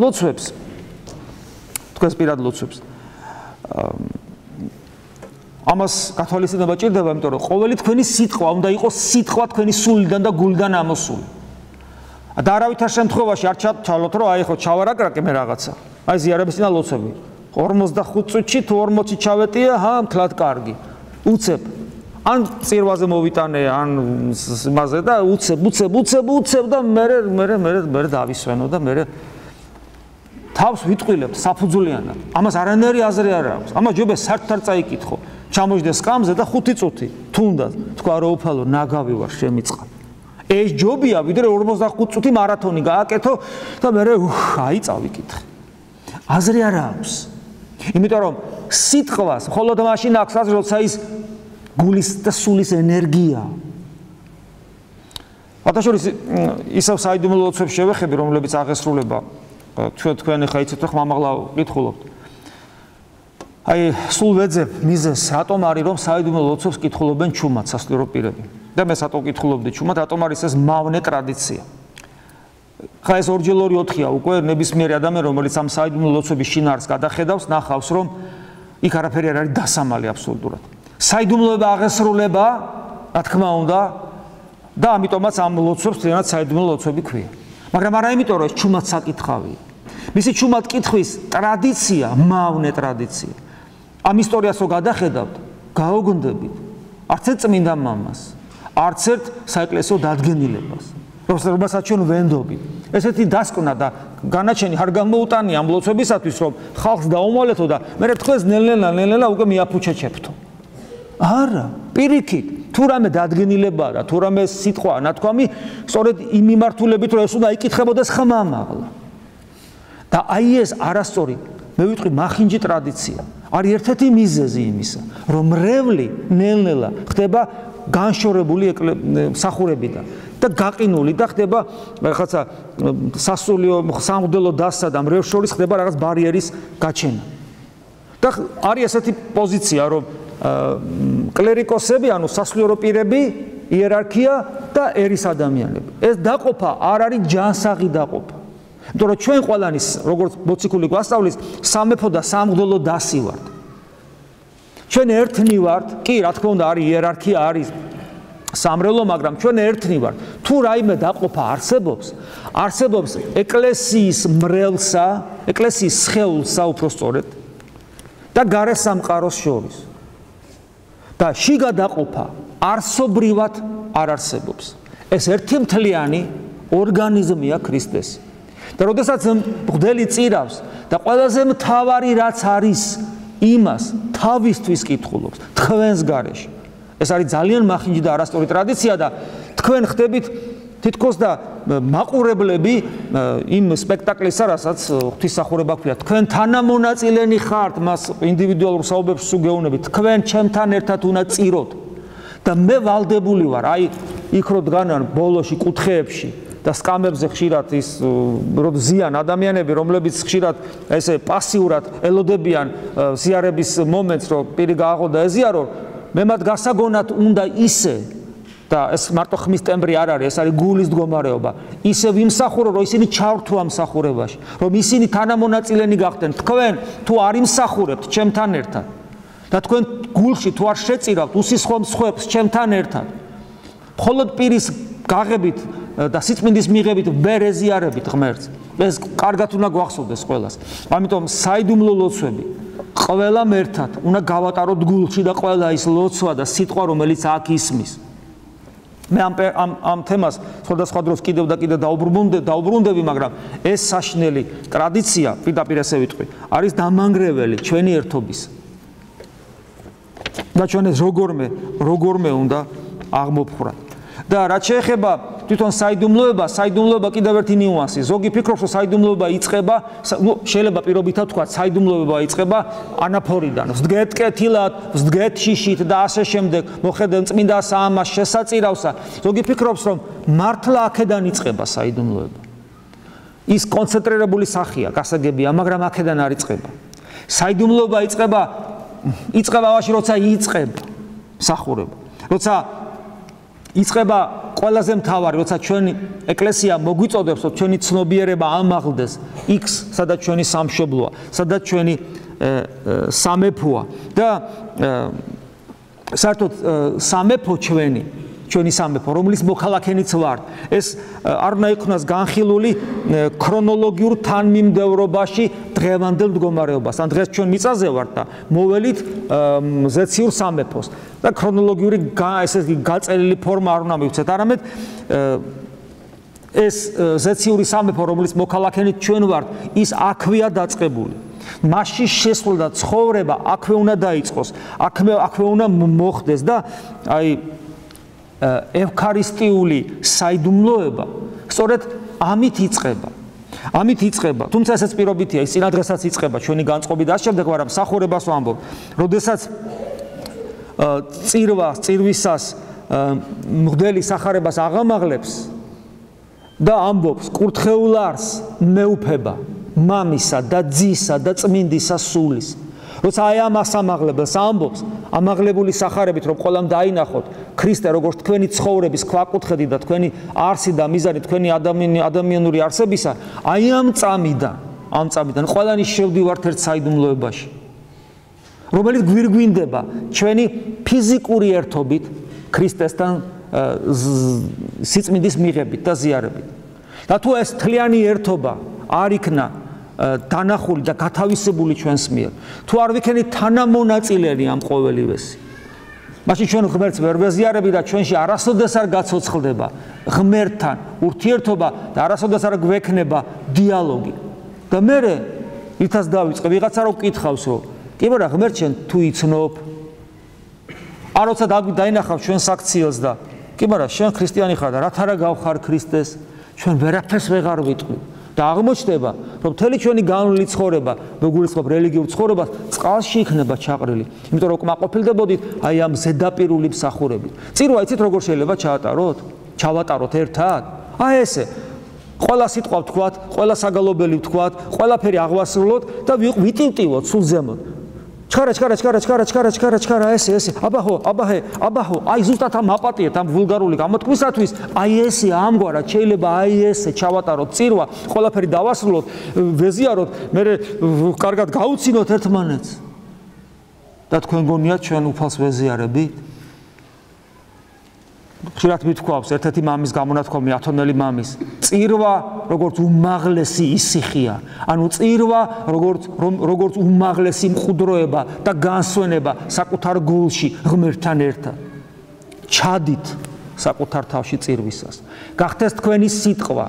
ლოცვებს. ამას კათოლიციზმმა ჭირდება, იმიტომ რომ ყოველი თქვენი სიტყვა უნდა იყოს სიტყვა თქვენი სულიდან და გულიდან ამოსული. და არავითარ შემთხვევაში არ ჩალოთ რომ აი ხო ჩავარაკრაკე მე რაღაცა. აი ზიარების წინა ლოცვები. 45 წუთში თუ 40-ში ჩავეტია, მთლად კარგი. უცებ. ან წირვაზე მოვიტანე, ან იმაზე და უცებ და მე დავისვენო და მე თავს ვიტყვილებთ საფუძვლიანად. ამას არანაირი აზრი არ აქვს. ამას ჯობია საერთოდ არ წაიკითხო. ჩამოждდეს სკამზე და 5 წუთი თუნდაც თქვა რომ უფალო ნაგავი ვარ შემიწყა. ეს ჯობია ვიდრე 45 წუთი მარათონი გააკეთო და მე აი წავიკითხე. აზრი არ აქვს. იმიტომ რომ სიტყვას მხოლოდ მაშინ აქვს აზრი, როცა ის გულის და სულის ენერგია. ვთაშორის ისევ საიდუმლო ლოცვებს შევეხები, რომლებიც აღესრულება თქვენ ახლა იცით რომ ხმამაღლა ვკითხულობთ. აი სულ ვეძებ მიზეს რატომ არის რომ საიდუმლო ლოცვებს კითხულობენ ჩუმად სასულიერო პირები. და მე სატო ვკითხულობდი ჩუმად, რატომ არის ეს მავნე ტრადიცია. ხა ეს 2-4-4-ია უკვე ნებისმიერი ადამიანი, რომელიც ამ საიდუმლო ლოცვების შინაარსს გადახედავს, ნახავს რომ იქ არაფერი არ არის დასამალი აბსოლუტურად. საიდუმლოება აღესრულება, რა თქმა უნდა, და ამიტომაც ამ ლოცვებს თვითონაც საიდუმლო ლოცვები ქვია. მაგრამ არა იმიტომ რომ ეს ჩუმად საკითხავია. მისი ჩუმად კითხვის ტრადიცია, მავნე ტრადიცია. ამ ისტორიას რო გადახედავთ, გაოგონდებით არც ერთ წმინდა მამას, არც ერთ საეკლესიო დადგენილებას, რომელსაც ჩვენ ვენდობთ. ესეთი დასკვნა და განაჩენი არ გამოუტანია ამ ლოცვებისათვის, რომ ხალხს დაუმალეთო და მე თქვენს ნელ-ნელა უკვე მიაფუჩეჩებთო. არა, პირიქით, თუ რამე დადგენილებაა და თუ რამე სიტყვაა ნათქვამი, სწორედ იმ მიმართულებით რომ ეს უნდა იკითხებოდეს ხმამაღლა. და აი ეს არასწორი, მე ვიტყვი მახინჯი ტრადიცია, არის ერთ-ერთი მიზეზი იმისა, რომ მრევლი ნელ-ნელა ხდება განშორებული მსახურებიდან და გაყინული და ხდება რაღაცა სასულიერო სამღვდელო დასსა და მრევლს შორის ხდება რაღაც ბარიერის გაჩენა. და არის ესეთი პოზიცია, რომ კლერიკოსები, ანუ სასულიერო პირები, იერარქია და ერის ადამიანები. ეს დაყოფა არ არის ჯანსაღი დაყოფა. იმიტომ რომ ჩვენ ყველანი, როგორც მოციქული გვასწავლის, სამეფო და სამღვდელო დასი ვართ. ჩვენ ერთნი ვართ, კი, რა თქმა უნდა, არის იერარქია, არის სამრევლო, მაგრამ ჩვენ ერთნი ვართ. თუ რაიმე დაყოფა არსებობს ეკლესიის მრევლსა, ეკლესიის სხეულსა უпростоრეთ და გარე სამყაროს შორის. და შიგა დაყოფა არსობრივად არ არსებობს. ეს ერთი მთლიანი ორგანიზმია ქრისტესი. და როდესაც მღვდელი წირავს და ყველაზე მთავარი რაც არის იმას თავისთვის კითხულობს თქვენს გარეშე. ეს არის ძალიან მახინჯი და არასწორი ტრადიცია და თქვენ ხდებით თითქოს და მაყურებლები იმ სპექტაკლისა, რასაც ღვთისმსახურება ქვია. თქვენ თანამონაწილენი ხართ მას ინდივიდუალურ საუბრებში უგეუნებით. თქვენ ჩემთან ერთად უნდა წიროთ. და მე ვალდებული ვარ, აი იქ რო დგანან ბოლოში კუთხეებში და სკამებზე ხშირად ის ზიან ადამიანები, რომლებიც ხშირად ესე პასიურად ელოდებიან ზიარების მომენტს, რომ პირი გააღო და ეზიარო, მე მათ გასაგონად უნდა ისე და ეს მარტო ხმის ტემბრი არ არის, ეს არის გულის მდგომარეობა. ისე ვიმსახურო, რომ ისინი ჩავრთვა მსახურებაში, რომ ისინი თანამონაწილენი გახდნენ. თქვენ თუ არ იმსახურებთ ჩემთან ერთად და თქვენ გულში თუ არ შეწირავთ უსისხლო მსხვერპლს ჩემთან ერთად, მხოლოდ პირის გაღებით და სიწმინდის მიღებით ვერ ეზიარებით ღმერთს. ეს კარგად უნდა გვახსოვდეს ყველას. ამიტომ საიდუმლო ლოცვები ყველამ ერთად უნდა გავატაროთ გულში და ყველა ის ლოცვა და სიტყვა, რომელიც აქ ისმის. მე ამ თემას სხვადასხვა დროს კიდევ და კიდევ დაუბრუნდები, მაგრამ ეს საშინელი ტრადიცია, პირდაპირ ესე ვიტყვი, არის დამანგრეველი ჩვენი ერთობის. და ჩვენ ეს როგორმე უნდა აღმოფხრათ. და რაც შეეხება თვითონ საიდუმლოება კიდევ ერთი ნიუანსი. ზოგი ფიქრობს, რომ საიდუმლოება იწყება, შეიძლება პირობითად თქვა, საიდუმლოება იწყება ანაფორიდან. ვსდგეთ კეთილად, ვსდგეთ შიშით და ასე შემდეგ, მოხედავ წმინდა საამას შესაწირავსა. ზოგი ფიქრობს, რომ მართლა აქედან იწყება საიდუმლოება. ის კონცენტრირებული სახეა, გასაგებია, მაგრამ აქედან არ იწყება. საიდუმლოება იწყება ავაში, როცა იწყება მსახურება. როცა იწყება ყველაზე მთავარი, როცა ჩვენი ეკლესია მოგვიწოდებს, რომ ჩვენი ცნობიერება ამაღლდეს იქ, სადაც ჩვენი სამშობლოა, სადაც ჩვენი სამეფოა და საერთოდ სამეფო ჩვენი სამეფო, რომლის მოქალაქენიც ვართ, ეს არ უნდა იქნას განხილული ქრონოლოგიურ თანმიმდევრობაში დღევანდელ მდგომარეობას. ან დღეს ჩვენ მიწაზე ვართ და მოველით ზეციურ სამეფოს და ქრონოლოგიური ესე გაწელილი ფორმა არ უნდა მივცეთ, არამედ ეს ზეციური სამეფო, რომლის მოქალაქენიც ჩვენ ვართ, ის აქვეა დაწყებული. მასში შესვლა და ცხოვრება აქვე უნდა დაიწყოს, აქვე უნდა მოხდეს და აი ევქარისტიული საიდუმლოება სწორედ ამით იწყება. თუმცა ესეც პირობითია, ის წინადღესაც იწყება ჩვენი განწყობი და ამ შემდეგ, მაგრამ მსახურებას ვამბობ, როდესაც წირვისას მღვდელი სახარებას აღამაღლებს და ამბობს კურთხეულარს მეუფება მამისა და ძისა და წმინდისა სულის. როცა აი ამას ამაღლებელს ამბობს, ამაღლებული სახარებით, რომ ყველამ დაინახოთ ქრისტე როგორც თქვენი ცხოვრების ქვაკუთხედი და თქვენი არსი და მიზანი, თქვენი ადამიანური არსებისა, აი ამ წამიდან ყველანი შევდივართ ერთ საიდუმლოებაში, რომელიც გვირგვინდება ჩვენი ფიზიკური ერთობით ქრისტესთან სიწმინდის მიღებით და ზიარებით. და თუ ეს თლიანი ერთობა არ იქნა დანახული და გათავისებული ჩვენს მიერ, თუ არ ვიქნით თანამონაწილენი ამ ყოველივეს, მაშინ ჩვენ ღმერთს ვერ ვეზიარები და ჩვენში არასოდეს არ გაცოცხლდება ღმერთთან ურთიერთობა და არასოდეს არ გვექნება დიალოგი. და მე ითაც დავიწყე, ვიღაცა რო გკითხავს, რომ კი მაგრამ ღმერთ შენ თუ იცნობ, არ როცა დაინახავ ჩვენ საქციელს და კი მაგრამ შენ ქრისტიანი ხარ და რათ არა გავხარ ქრისტეს, ჩვენ ვერაფერს ვეღარ ვიტყვი. და აღმოჩნდება, რომ მთელი ჩვენი განვლილი ცხოვრება, მოგულისხმობ რელიგიურ ცხოვრებას, წყალში იქნება ჩაყრილი. იმიტომ რომ კმაყოფილდებოდით აი ამ ზედაპირული მსახურებით. წირვა იცით როგორ შეიძლება ჩავატაროთ ერთად? აი ესე. ყველა სიტყვა ვთქვათ, ყველა საგალობელი ვთქვათ, ყველაფერი აღვასრულოთ და ვიტივტივოთ სულ ზემოთ. ჩქარა, ესე. აბაჰო, აი ზუსტად ამ აპატიეთ, ამ ვულგარული გამოთქმისათვის, აი ესე ამგვარად შეიძლება აი ესე ჩავატაროთ წირვა, ყველაფერი დავასრულოთ, ვეზიაროთ, მე კარგად გაუცინოთ ერთმანეთს. და თქვენ გონიათ ჩვენ უფალს ვეზიარებით? ხშირად მithქვავს ერთ-ერთი მამის გამონათქვამი ათონელი მამის წირვა როგორც უმაღლესი ისიხია ანუ წირვა როგორც უმაღლესი მყუდროება და განსვენება საკუთარ გულში ღმერთთან ერთად ჩადით საკუთარ თავში წირვისას გახდეს თქვენი სიტყვა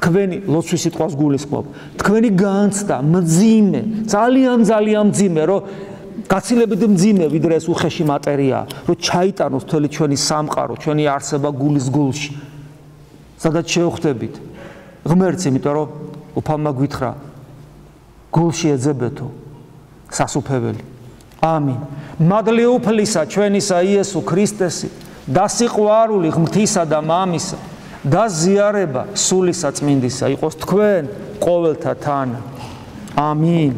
თქვენი ლოცვის სიტყვას გულისხმობ თქვენი განცდა მძიმე ძალიან მძიმე რომ გაცილებით მძიმე ვიდრე ეს უხეში მატერია რომ ჩაიტანოს მთელი ჩვენი სამყარო ჩვენი არსება გულის გულში სადაც შევხვდებით ღმერთს იმიტომ რომ უფალმა გვითხრა გულში ეძებეთო სასუფეველი ამინ მადლი უფლისა ჩვენისა იესო ქრისტესი და სიყვარული ღმრთისა და მამისა და ზიარება სული საწმინდისა იყოს თქვენ ყოველთა თან ამინ